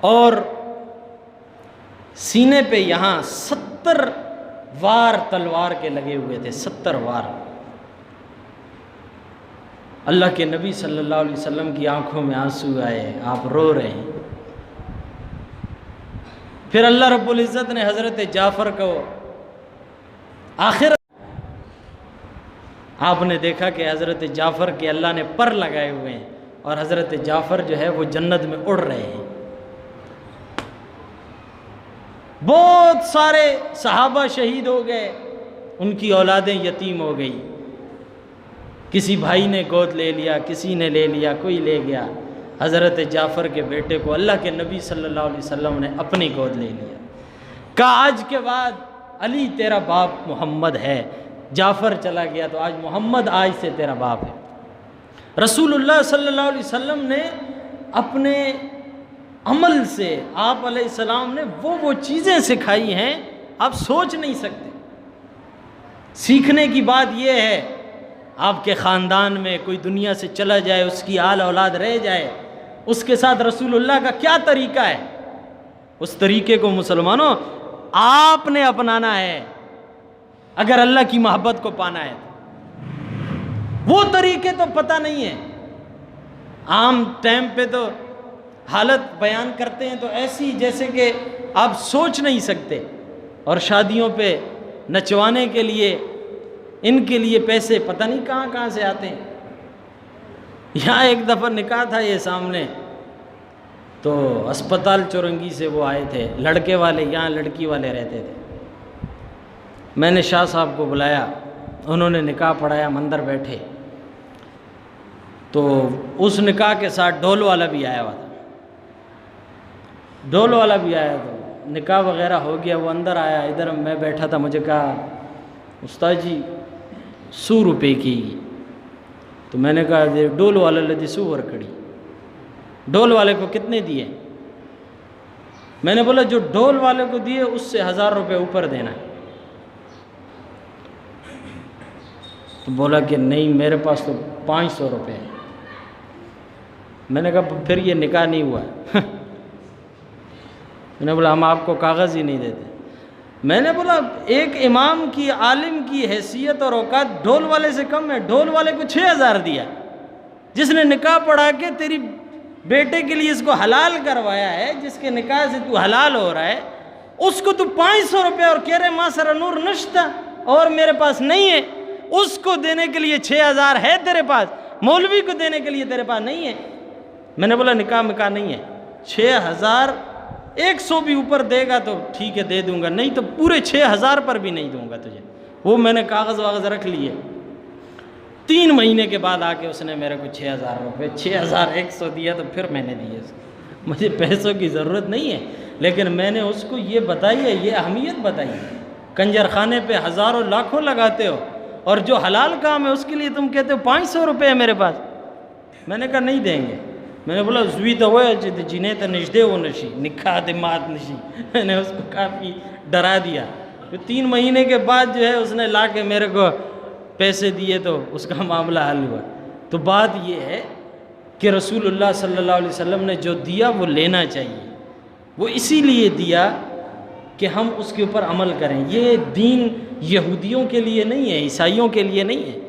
اور سینے پہ یہاں 70 وار تلوار کے لگے ہوئے تھے، 70 وار۔ اللہ کے نبی صلی اللہ علیہ وسلم کی آنکھوں میں آنسو آئے، آپ رو رہے ہیں۔ پھر اللہ رب العزت نے حضرت جعفر کو آخر آپ نے دیکھا کہ حضرت جعفر کے اللہ نے پر لگائے ہوئے ہیں، اور حضرت جعفر جو ہے وہ جنت میں اڑ رہے ہیں۔ بہت سارے صحابہ شہید ہو گئے، ان کی اولادیں یتیم ہو گئی، کسی بھائی نے گود لے لیا، کسی نے لے لیا، کوئی لے گیا۔ حضرت جعفر کے بیٹے کو اللہ کے نبی صلی اللہ علیہ وسلم نے اپنی گود لے لیا، کہا آج کے بعد علی تیرا باپ محمد ہے، جعفر چلا گیا تو آج محمد آج سے تیرا باپ ہے۔ رسول اللہ صلی اللہ علیہ وسلم نے اپنے عمل سے آپ علیہ السلام نے وہ چیزیں سکھائی ہیں آپ سوچ نہیں سکتے۔ سیکھنے کی بات یہ ہے، آپ کے خاندان میں کوئی دنیا سے چلا جائے، اس کی آل اولاد رہ جائے، اس کے ساتھ رسول اللہ کا کیا طریقہ ہے، اس طریقے کو مسلمانوں آپ نے اپنانا ہے اگر اللہ کی محبت کو پانا ہے۔ وہ طریقے تو پتہ نہیں ہے، عام ٹائم پہ تو حالت بیان کرتے ہیں تو ایسی جیسے کہ آپ سوچ نہیں سکتے، اور شادیوں پہ نچوانے کے لیے ان کے لیے پیسے پتہ نہیں کہاں کہاں سے آتے ہیں۔ یہاں ایک دفعہ نکاح تھا یہ سامنے، تو اسپتال چورنگی سے وہ آئے تھے لڑکے والے، یہاں لڑکی والے رہتے تھے۔ میں نے شاہ صاحب کو بلایا، انہوں نے نکاح پڑھایا، ہم اندر بیٹھے۔ تو اس نکاح کے ساتھ ڈھول والا بھی آیا ہوا تھا، ڈھول والا بھی آیا تھا، نکاح وغیرہ ہو گیا، وہ اندر آیا، ادھر میں بیٹھا تھا، مجھے کہا استاد جی 100 روپے کی، تو میں نے کہا ڈول والا لدی 100 ورکڑی، ڈول والے کو کتنے دیے؟ میں نے بولا جو ڈول والے کو دیے اس سے 1000 روپے اوپر دینا ہے۔ تو بولا کہ نہیں میرے پاس تو 500 روپے ہے۔ میں نے کہا پھر یہ نکاح نہیں ہوا ہے۔ میں نے بولا ہم آپ کو کاغذ ہی نہیں دیتے۔ میں نے بولا ایک امام کی، عالم کی حیثیت اور اوقات ڈھول والے سے کم ہے، ڈھول والے کو 6000 دیا، جس نے نکاح پڑھا کے تیری بیٹے کے لیے اس کو حلال کروایا ہے، جس کے نکاح سے تو حلال ہو رہا ہے، اس کو تو 500 روپے اور کہہ رہے ماں سر نور نشتہ اور میرے پاس نہیں ہے، اس کو دینے کے لیے 6000 ہے تیرے پاس، مولوی کو دینے کے لیے تیرے پاس نہیں ہے۔ میں نے بولا نکاح نہیں ہے، 6000 100 بھی اوپر دے گا تو ٹھیک ہے دے دوں گا، نہیں تو پورے 6000 پر بھی نہیں دوں گا تجھے۔ وہ میں نے کاغذ واغذ رکھ لیے۔ 3 مہینے کے بعد آ کے اس نے میرے کو 6000 روپے 6100 دیا، تو پھر میں نے دیے اس کو۔ مجھے پیسوں کی ضرورت نہیں ہے، لیکن میں نے اس کو یہ بتائی ہے، یہ اہمیت بتائی ہے۔ کنجر خانے پہ ہزاروں لاکھوں لگاتے ہو، اور جو حلال کام ہے اس کے لیے تم کہتے ہو 500 روپے ہے میرے پاس۔ میں نے کہا نہیں دیں گے۔ میں نے بولا زوی تو وہ جنہیں تو نشدے وہ نشی نکاح دمات نشی۔ میں نے اس کو کافی ڈرا دیا۔ 3 مہینے کے بعد جو ہے اس نے لا کے میرے کو پیسے دیے تو اس کا معاملہ حل ہوا۔ تو بات یہ ہے کہ رسول اللہ صلی اللہ علیہ وسلم نے جو دیا وہ لینا چاہیے، وہ اسی لیے دیا کہ ہم اس کے اوپر عمل کریں۔ یہ دین یہودیوں کے لیے نہیں ہے، عیسائیوں کے لیے نہیں ہے،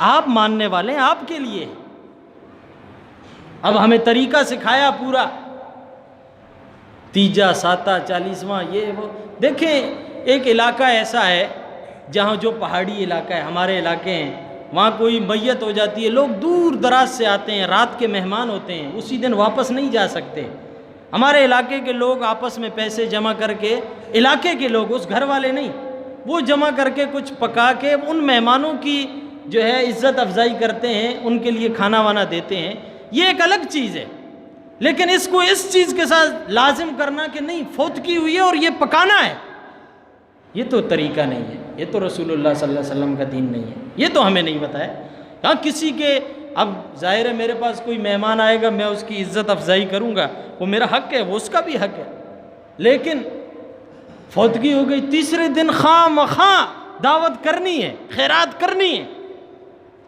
آپ ماننے والے ہیں، آپ کے لیے۔ اب ہمیں طریقہ سکھایا پورا، تیجا، ساتہ، 40واں، یہ وہ۔ دیکھیں ایک علاقہ ایسا ہے جہاں جو پہاڑی علاقہ ہے، ہمارے علاقے ہیں، وہاں کوئی میت ہو جاتی ہے، لوگ دور دراز سے آتے ہیں، رات کے مہمان ہوتے ہیں، اسی دن واپس نہیں جا سکتے۔ ہمارے علاقے کے لوگ آپس میں پیسے جمع کر کے، علاقے کے لوگ، اس گھر والے نہیں، وہ جمع کر کے کچھ پکا کے ان مہمانوں کی جو ہے عزت افزائی کرتے ہیں، ان کے لیے کھانا وانا دیتے ہیں۔ یہ ایک الگ چیز ہے، لیکن اس کو اس چیز کے ساتھ لازم کرنا کہ نہیں فوت کی ہوئی ہے اور یہ پکانا ہے، یہ تو طریقہ نہیں ہے، یہ تو رسول اللہ صلی اللہ علیہ وسلم کا دین نہیں ہے، یہ تو ہمیں نہیں بتایا۔ ہاں کسی کے، اب ظاہر ہے میرے پاس کوئی مہمان آئے گا، میں اس کی عزت افزائی کروں گا، وہ میرا حق ہے، وہ اس کا بھی حق ہے، لیکن فوتگی ہو گئی، تیسرے دن خواہ مخواہ دعوت کرنی ہے، خیرات کرنی ہے،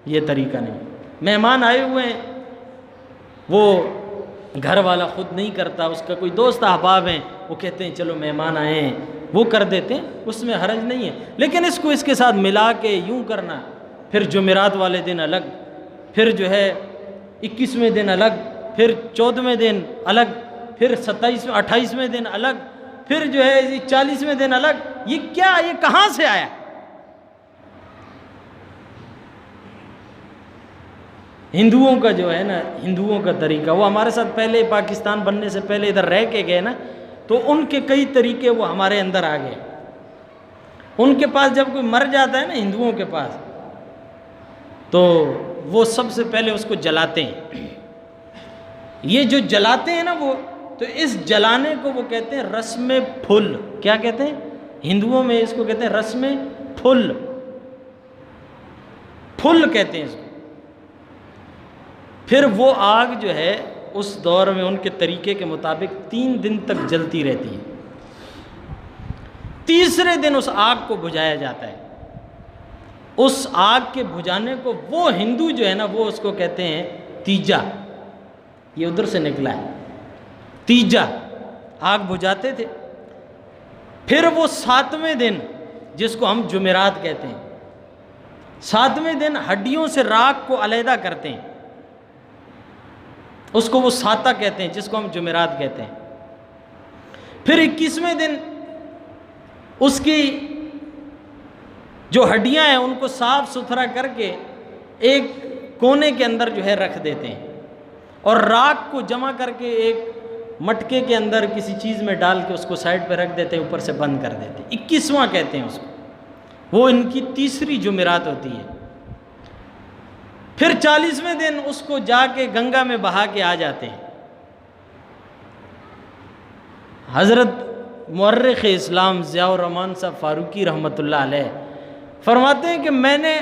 یہ طریقہ نہیں۔ مہمان آئے ہوئے ہیں، وہ گھر والا خود نہیں کرتا، اس کا کوئی دوست احباب ہیں، وہ کہتے ہیں چلو مہمان آئے ہیں، وہ کر دیتے ہیں، اس میں حرج نہیں ہے، لیکن اس کو اس کے ساتھ ملا کے یوں کرنا، پھر جمعرات والے دن الگ، پھر جو ہے 21ویں دن الگ، پھر 14ویں دن الگ، پھر 28ویں دن الگ، پھر جو ہے 40ویں دن الگ، یہ کیا، یہ کہاں سے آیا؟ ہندوؤں کا جو ہے نا، ہندوؤں کا طریقہ، وہ ہمارے ساتھ پہلے پاکستان بننے سے پہلے ادھر رہ کے گئے نا، تو ان کے کئی طریقے وہ ہمارے اندر آ گئے۔ ان کے پاس جب کوئی مر جاتا ہے نا، ہندوؤں کے پاس، تو وہ سب سے پہلے اس کو جلاتے ہیں۔ یہ جو جلاتے ہیں نا، وہ تو اس جلانے کو وہ کہتے ہیں رسم پھل۔ کیا کہتے ہیں ہندوؤں میں؟ اس کو کہتے ہیں رسم پھل، پھل کہتے ہیں اس کو۔ پھر وہ آگ جو ہے اس دور میں ان کے طریقے کے مطابق 3 دن تک جلتی رہتی ہے، تیسرے دن اس آگ کو بجھایا جاتا ہے۔ اس آگ کے بجھانے کو وہ ہندو جو ہے نا، وہ اس کو کہتے ہیں تیجا، یہ ادھر سے نکلا ہے، تیجا، آگ بجھاتے تھے۔ پھر وہ 7ویں دن، جس کو ہم جمعرات کہتے ہیں، 7ویں دن ہڈیوں سے راکھ کو علیحدہ کرتے ہیں، اس کو وہ ساتہ کہتے ہیں، جس کو ہم جمعرات کہتے ہیں۔ پھر 21ویں دن اس کی جو ہڈیاں ہیں ان کو صاف ستھرا کر کے ایک کونے کے اندر جو ہے رکھ دیتے ہیں، اور راکھ کو جمع کر کے ایک مٹکے کے اندر کسی چیز میں ڈال کے اس کو سائڈ پہ رکھ دیتے ہیں، اوپر سے بند کر دیتے ہیں۔ 21واں کہتے ہیں اس کو، وہ ان کی تیسری جمعرات ہوتی ہے۔ پھر 40ویں دن اس کو جا کے گنگا میں بہا کے آ جاتے ہیں۔ حضرت مورخ اسلام ضیاء الرحمن صاحب فاروقی رحمۃ اللہ علیہ فرماتے ہیں کہ میں نے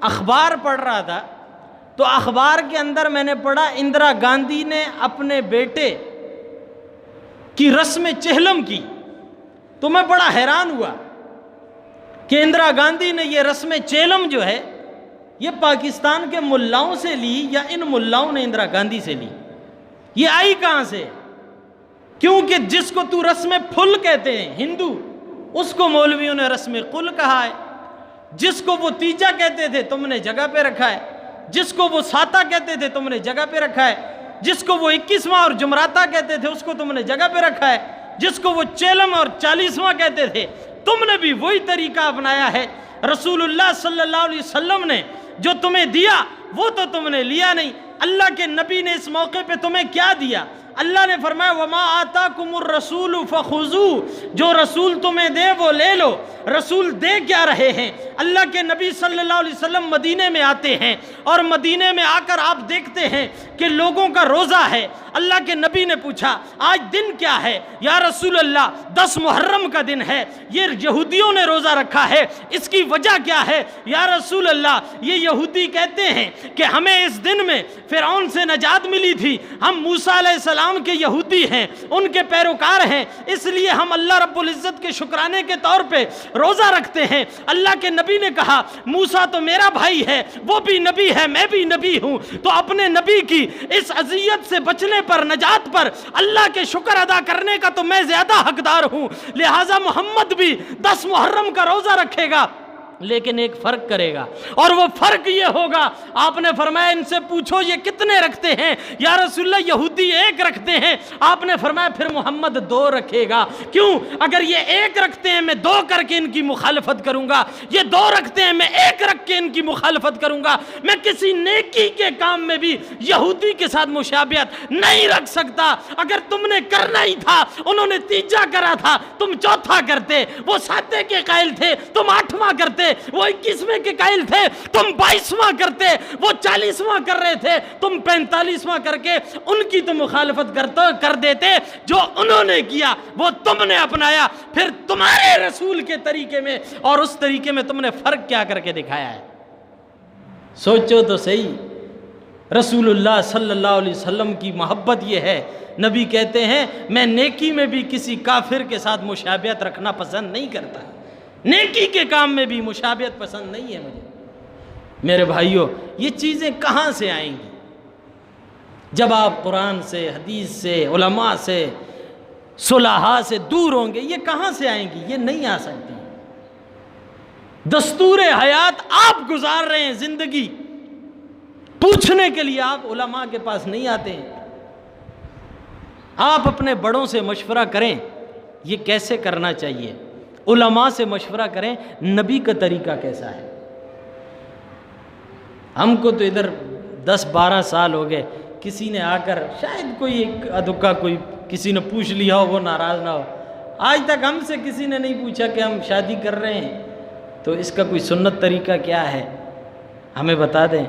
اخبار پڑھ رہا تھا تو اخبار کے اندر میں نے پڑھا اندرا گاندھی نے اپنے بیٹے کی رسم چہلم کی، تو میں بڑا حیران ہوا کہ اندرا گاندھی نے یہ رسم چہلم جو ہے یہ پاکستان کے ملاؤں سے لی یا ان ملاؤں نے اندرا گاندھی سے لی، یہ آئی کہاں سے؟ کیونکہ جس کو تو رسم پھل کہتے ہیں ہندو، اس کو مولویوں نے رسم قل کہا ہے، جس کو وہ تیجا کہتے تھے تم نے جگہ پہ رکھا ہے، جس کو وہ ساتا کہتے تھے تم نے جگہ پہ رکھا ہے، جس کو وہ 21واں اور جمراتا کہتے تھے اس کو تم نے جگہ پہ رکھا ہے، جس کو وہ چیلم اور 40واں کہتے تھے تم نے بھی وہی طریقہ اپنایا ہے۔ رسول اللہ صلی اللہ علیہ وسلم نے جو تمہیں دیا وہ تو تم نے لیا نہیں، اللہ کے نبی نے اس موقع پہ تمہیں کیا دیا؟ اللہ نے فرمایا وَمَا آتَاكُمُ الرَّسُولُ فَخُذُوهُ، جو رسول تمہیں دے وہ لے لو۔ رسول دے کیا رہے ہیں؟ اللہ کے نبی صلی اللہ علیہ وسلم مدینے میں آتے ہیں اور مدینے میں آ کر آپ دیکھتے ہیں کہ لوگوں کا روزہ ہے۔ اللہ کے نبی نے پوچھا آج دن کیا ہے؟ یا رسول اللہ 10 محرم کا دن ہے، یہ یہودیوں نے روزہ رکھا ہے، اس کی وجہ کیا ہے؟ یا رسول اللہ یہ یہودی کہتے ہیں کہ ہمیں اس دن میں فرعون سے نجات ملی تھی، ہم موسیٰ علیہ السلام کے یہودی ہیں، ان کے پیروکار ہیں، اس لیے ہم اللہ رب العزت کے شکرانے کے طور پہ روزہ رکھتے ہیں۔ اللہ کے نبی نے کہا موسیٰ تو میرا بھائی ہے، وہ بھی نبی ہے، میں بھی نبی ہوں، تو اپنے نبی کی اس اذیت سے بچنے پر، نجات پر اللہ کے شکر ادا کرنے کا تو میں زیادہ حقدار ہوں، لہٰذا محمد بھی 10 محرم کا روزہ رکھے گا، لیکن ایک فرق کرے گا، اور وہ فرق یہ ہوگا، آپ نے فرمایا ان سے پوچھو یہ کتنے رکھتے ہیں؟ یا رسول اللہ یہودی 1 رکھتے ہیں۔ آپ نے فرمایا پھر محمد 2 رکھے گا۔ کیوں؟ اگر یہ 1 رکھتے ہیں میں 2 کر کے ان کی مخالفت کروں گا، یہ 2 رکھتے ہیں میں 1 رکھ کے ان کی مخالفت کروں گا، میں کسی نیکی کے کام میں بھی یہودی کے ساتھ مشابہت نہیں رکھ سکتا۔ اگر تم نے کرنا ہی تھا، انہوں نے تیجا کرا تھا تم 4تھا کرتے، وہ 7 کے قائل تھے تم 8واں کرتے، وہ 21ویں کے قائل تھے تم 22واں کرتے، وہ 40واں کر رہے تھے تم 45واں کر کے ان کی تو مخالفت کر دیتے، جو انہوں نے کیا وہ تم نے اپنایا۔ پھر تمہارے رسول کے طریقے میں اور اس طریقے میں تم نے فرق کیا کر کے دکھایا ہے؟ سوچو تو صحیح۔ رسول اللہ صلی اللہ علیہ وسلم کی محبت یہ ہے، نبی کہتے ہیں میں نیکی میں بھی کسی کافر کے ساتھ مشابہت رکھنا پسند نہیں کرتا، نیکی کے کام میں بھی مشابہت پسند نہیں ہے مجھے۔ میرے بھائیوں یہ چیزیں کہاں سے آئیں گی؟ جب آپ قرآن سے، حدیث سے، علماء سے، صلحاء سے دور ہوں گے، یہ کہاں سے آئیں گی؟ یہ نہیں آ سکتی۔ دستور حیات آپ گزار رہے ہیں زندگی، پوچھنے کے لیے آپ علماء کے پاس نہیں آتے ہیں۔ آپ اپنے بڑوں سے مشورہ کریں یہ کیسے کرنا چاہیے، علماء سے مشورہ کریں نبی کا طریقہ کیسا ہے۔ ہم کو تو ادھر 10-12 سال ہو گئے، کسی نے آ کر شاید کوئی ایک ادھکا کوئی کسی نے پوچھ لیا ہو، وہ ناراض نہ ہو، آج تک ہم سے کسی نے نہیں پوچھا کہ ہم شادی کر رہے ہیں تو اس کا کوئی سنت طریقہ کیا ہے، ہمیں بتا دیں۔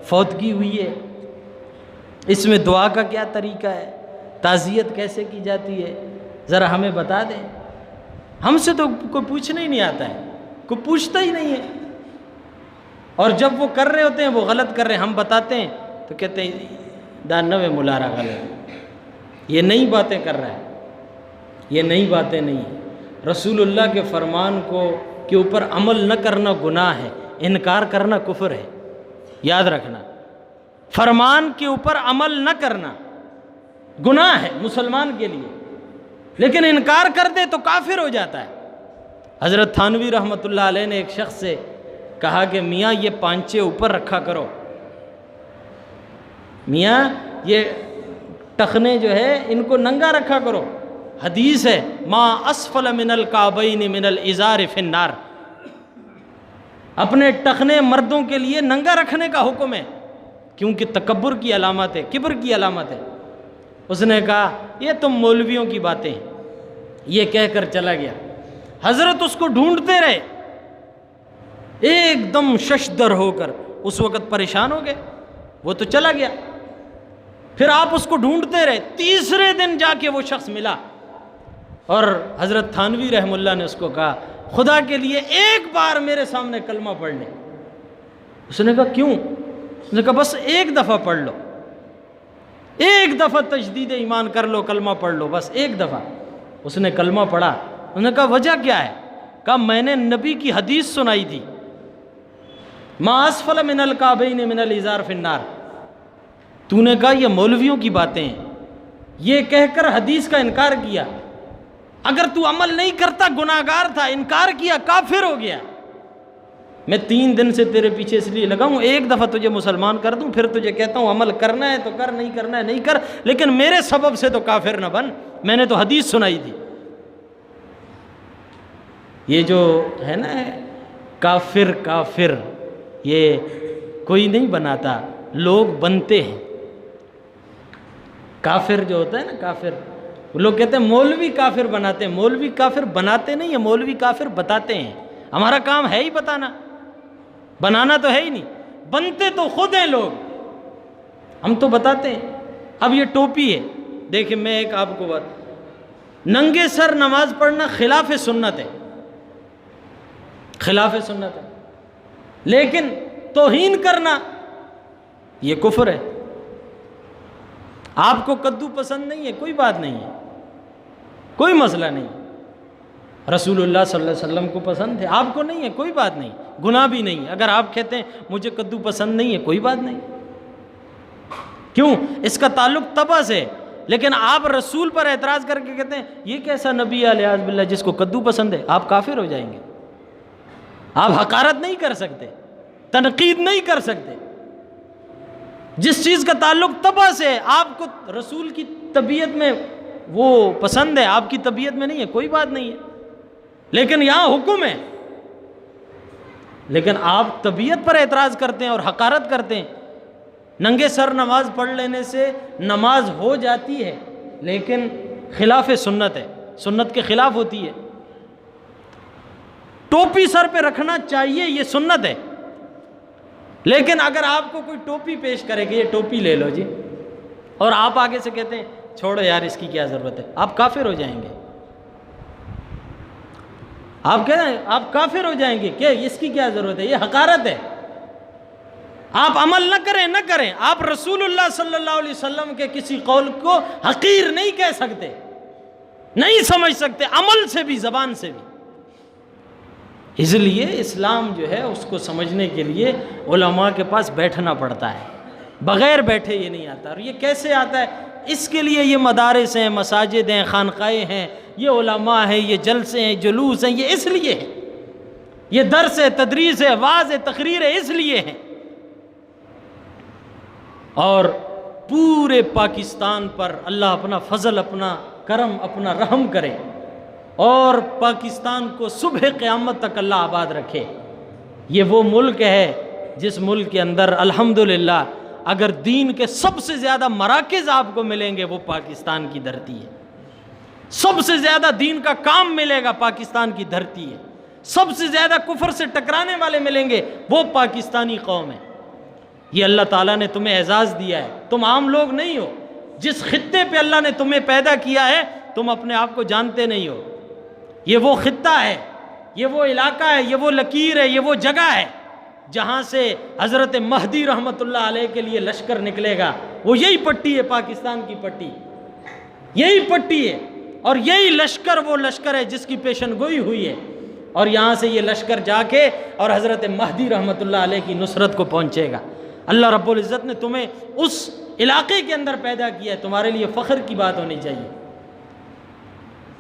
فوتگی ہوئی ہے، اس میں دعا کا کیا طریقہ ہے، تعزیت کیسے کی جاتی ہے، ذرا ہمیں بتا دیں۔ ہم سے تو کوئی پوچھنا ہی نہیں آتا ہے، کوئی پوچھتا ہی نہیں ہے، اور جب وہ کر رہے ہوتے ہیں وہ غلط کر رہے ہیں، ہم بتاتے ہیں تو کہتے ہیں دانوے ملارا غلط، یہ نئی باتیں کر رہا ہے، یہ نئی باتیں نہیں ہیں۔ رسول اللہ کے فرمان کے اوپر عمل نہ کرنا گناہ ہے، انکار کرنا کفر ہے، یاد رکھنا۔ فرمان کے اوپر عمل نہ کرنا گناہ ہے مسلمان کے لیے، لیکن انکار کر دے تو کافر ہو جاتا ہے۔ حضرت تھانوی رحمۃ اللہ علیہ نے ایک شخص سے کہا کہ میاں یہ پانچے اوپر رکھا کرو، میاں یہ ٹخنے جو ہے ان کو ننگا رکھا کرو، حدیث ہے ما اسفل من الکعبین من الازار فی النار، اپنے ٹخنے مردوں کے لیے ننگا رکھنے کا حکم ہے، کیونکہ تکبر کی علامت ہے، کبر کی علامت ہے۔ اس نے کہا یہ تم مولویوں کی باتیں ہیں، یہ کہہ کر چلا گیا۔ حضرت اس کو ڈھونڈتے رہے، ایک دم ششدر ہو کر اس وقت پریشان ہو گئے، وہ تو چلا گیا، پھر آپ اس کو ڈھونڈتے رہے، تیسرے دن جا کے وہ شخص ملا، اور حضرت تھانوی رحم اللہ نے اس کو کہا خدا کے لیے ایک بار میرے سامنے کلمہ پڑھ لے۔ اس نے کہا کیوں؟ اس نے کہا بس ایک دفعہ پڑھ لو، ایک دفعہ تجدید ایمان کر لو، کلمہ پڑھ لو، بس ایک دفعہ۔ اس نے کلمہ پڑھا، اس نے کہا وجہ کیا ہے؟ کہا میں نے نبی کی حدیث سنائی تھی، ما اسفل من الکعبین من الازار فی النار۔ تو نے کہا یہ مولویوں کی باتیں ہیں، یہ کہہ کر حدیث کا انکار کیا، اگر تو عمل نہیں کرتا گناہگار تھا، انکار کیا کافر ہو گیا۔ میں 3 دن سے تیرے پیچھے اس لیے لگا ہوں ایک دفعہ تجھے مسلمان کر دوں، پھر تجھے کہتا ہوں عمل کرنا ہے تو کر، نہیں کرنا ہے نہیں کر، لیکن میرے سبب سے تو کافر نہ بن، میں نے تو حدیث سنائی تھی۔ یہ جو ہے نا کافر کافر، یہ کوئی نہیں بناتا، لوگ بنتے ہیں۔ کافر جو ہوتا ہے نا کافر، وہ لوگ کہتے ہیں مولوی کافر بناتے ہیں، مولوی کافر بناتے نہیں ہیں، مولوی کافر بتاتے ہیں۔ ہمارا کام ہے ہی بتانا، بنانا تو ہے ہی نہیں، بنتے تو خود ہیں لوگ، ہم تو بتاتے ہیں۔ اب یہ ٹوپی ہے، دیکھیں میں ایک آپ کو بات، ننگے سر نماز پڑھنا خلاف سنت ہے، خلاف سنت ہے، لیکن توہین کرنا یہ کفر ہے۔ آپ کو کدو پسند نہیں ہے، کوئی بات نہیں ہے، کوئی مسئلہ نہیں، رسول اللہ صلی اللہ علیہ وسلم کو پسند ہے، آپ کو نہیں ہے، کوئی بات نہیں، گناہ بھی نہیں۔ اگر آپ کہتے ہیں مجھے کدو پسند نہیں ہے، کوئی بات نہیں، کیوں؟ اس کا تعلق تبع سے، لیکن آپ رسول پر اعتراض کر کے کہتے ہیں یہ کیسا نبی ہے علیہ باللہ جس کو کدو پسند ہے، آپ کافر ہو جائیں گے۔ آپ حقارت نہیں کر سکتے، تنقید نہیں کر سکتے، جس چیز کا تعلق تبع سے، آپ کو رسول کی طبیعت میں وہ پسند ہے، آپ کی طبیعت میں نہیں ہے، کوئی بات نہیں ہے، لیکن یہاں حکم ہے۔ لیکن آپ طبیعت پر اعتراض کرتے ہیں اور حقارت کرتے ہیں۔ ننگے سر نماز پڑھ لینے سے نماز ہو جاتی ہے، لیکن خلاف سنت ہے، سنت کے خلاف ہوتی ہے۔ ٹوپی سر پہ رکھنا چاہیے، یہ سنت ہے، لیکن اگر آپ کو کوئی ٹوپی پیش کرے کہ یہ ٹوپی لے لو جی، اور آپ آگے سے کہتے ہیں چھوڑو یار اس کی کیا ضرورت ہے، آپ کافر ہو جائیں گے۔ آپ کہتے ہیں آپ کافر ہو جائیں گے کہ اس کی کیا ضرورت ہے، یہ حقارت ہے۔ آپ عمل نہ کریں، آپ رسول اللہ صلی اللہ علیہ وسلم کے کسی قول کو حقیر نہیں کہہ سکتے، نہیں سمجھ سکتے، عمل سے بھی زبان سے بھی۔ اس لیے اسلام جو ہے اس کو سمجھنے کے لیے علماء کے پاس بیٹھنا پڑتا ہے، بغیر بیٹھے یہ نہیں آتا۔ اور یہ کیسے آتا ہے؟ اس کے لیے یہ مدارس ہیں، مساجد ہیں، خانقاہیں ہیں، یہ علماء ہیں، یہ جلسے ہیں، جلوس ہیں، یہ اس لیے ہے، یہ درس ہے، تدریس ہے، واعظ ہے، تقریر ہے، اس لیے ہے۔ اور پورے پاکستان پر اللہ اپنا فضل، اپنا کرم، اپنا رحم کرے، اور پاکستان کو صبح قیامت تک اللہ آباد رکھے۔ یہ وہ ملک ہے جس ملک کے اندر الحمدللہ اگر دین کے سب سے زیادہ مراکز آپ کو ملیں گے وہ پاکستان کی دھرتی ہے، سب سے زیادہ دین کا کام ملے گا پاکستان کی دھرتی ہے، سب سے زیادہ کفر سے ٹکرانے والے ملیں گے وہ پاکستانی قوم ہے۔ یہ اللہ تعالیٰ نے تمہیں اعزاز دیا ہے، تم عام لوگ نہیں ہو، جس خطے پہ اللہ نے تمہیں پیدا کیا ہے تم اپنے آپ کو جانتے نہیں ہو۔ یہ وہ خطہ ہے، یہ وہ علاقہ ہے، یہ وہ لکیر ہے، یہ وہ جگہ ہے جہاں سے حضرت مہدی رحمت اللہ علیہ کے لیے لشکر نکلے گا۔ وہ یہی پٹی ہے، پاکستان کی پٹی، یہی پٹی ہے، اور یہی لشکر وہ لشکر ہے جس کی پیشن گوئی ہوئی ہے، اور یہاں سے یہ لشکر جا کے اور حضرت مہدی رحمت اللہ علیہ کی نصرت کو پہنچے گا۔ اللہ رب العزت نے تمہیں اس علاقے کے اندر پیدا کیا ہے، تمہارے لیے فخر کی بات ہونی چاہیے۔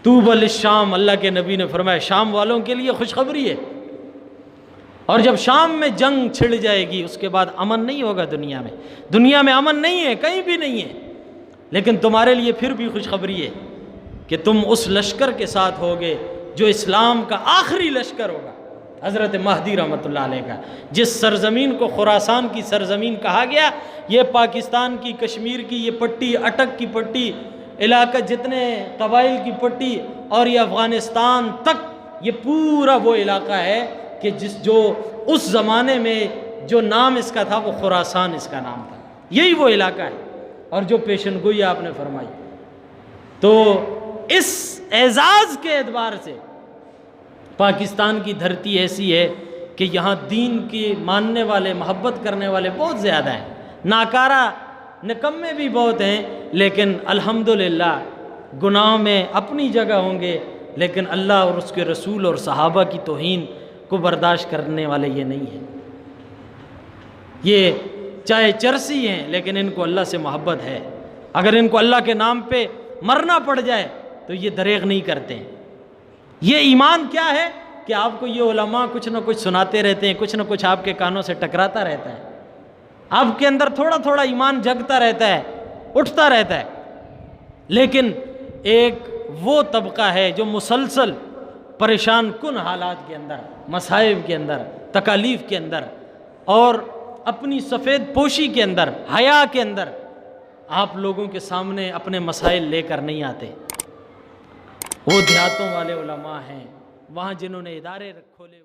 طوبی للشام، اللہ کے نبی نے فرمایا شام والوں کے لیے خوشخبری ہے۔ اور جب شام میں جنگ چھڑ جائے گی اس کے بعد امن نہیں ہوگا دنیا میں، دنیا میں امن نہیں ہے، کہیں بھی نہیں ہے، لیکن تمہارے لیے پھر بھی خوشخبری ہے کہ تم اس لشکر کے ساتھ ہوگے جو اسلام کا آخری لشکر ہوگا، حضرت مہدی رحمت اللہ علیہ کا۔ جس سرزمین کو خراسان کی سرزمین کہا گیا، یہ پاکستان کی، کشمیر کی یہ پٹی، اٹک کی پٹی، علاقہ جتنے قبائل کی پٹی، اور یہ افغانستان تک، یہ پورا وہ علاقہ ہے کہ جو اس زمانے میں جو نام اس کا تھا وہ خراسان اس کا نام تھا، یہی وہ علاقہ ہے، اور جو پیشن گوئی آپ نے فرمائی، تو اس اعزاز کے اعتبار سے پاکستان کی دھرتی ایسی ہے کہ یہاں دین کی ماننے والے، محبت کرنے والے بہت زیادہ ہیں، ناکارہ نکمے بھی بہت ہیں، لیکن الحمدللہ گناہوں میں اپنی جگہ ہوں گے، لیکن اللہ اور اس کے رسول اور صحابہ کی توہین کو برداشت کرنے والے یہ نہیں ہیں۔ یہ چاہے چرسی ہیں لیکن ان کو اللہ سے محبت ہے، اگر ان کو اللہ کے نام پہ مرنا پڑ جائے تو یہ دریغ نہیں کرتے ہیں۔ یہ ایمان کیا ہے کہ آپ کو یہ علماء کچھ نہ کچھ سناتے رہتے ہیں، کچھ نہ کچھ آپ کے کانوں سے ٹکراتا رہتا ہے، آپ کے اندر تھوڑا تھوڑا ایمان جگتا رہتا ہے، اٹھتا رہتا ہے، لیکن ایک وہ طبقہ ہے جو مسلسل پریشان کن حالات کے اندر، مصائب کے اندر، تکالیف کے اندر اور اپنی سفید پوشی کے اندر، حیا کے اندر آپ لوگوں کے سامنے اپنے مسائل لے کر نہیں آتے۔ وہ دیہاتوں والے علماء ہیں، وہاں جنہوں نے ادارے کھولے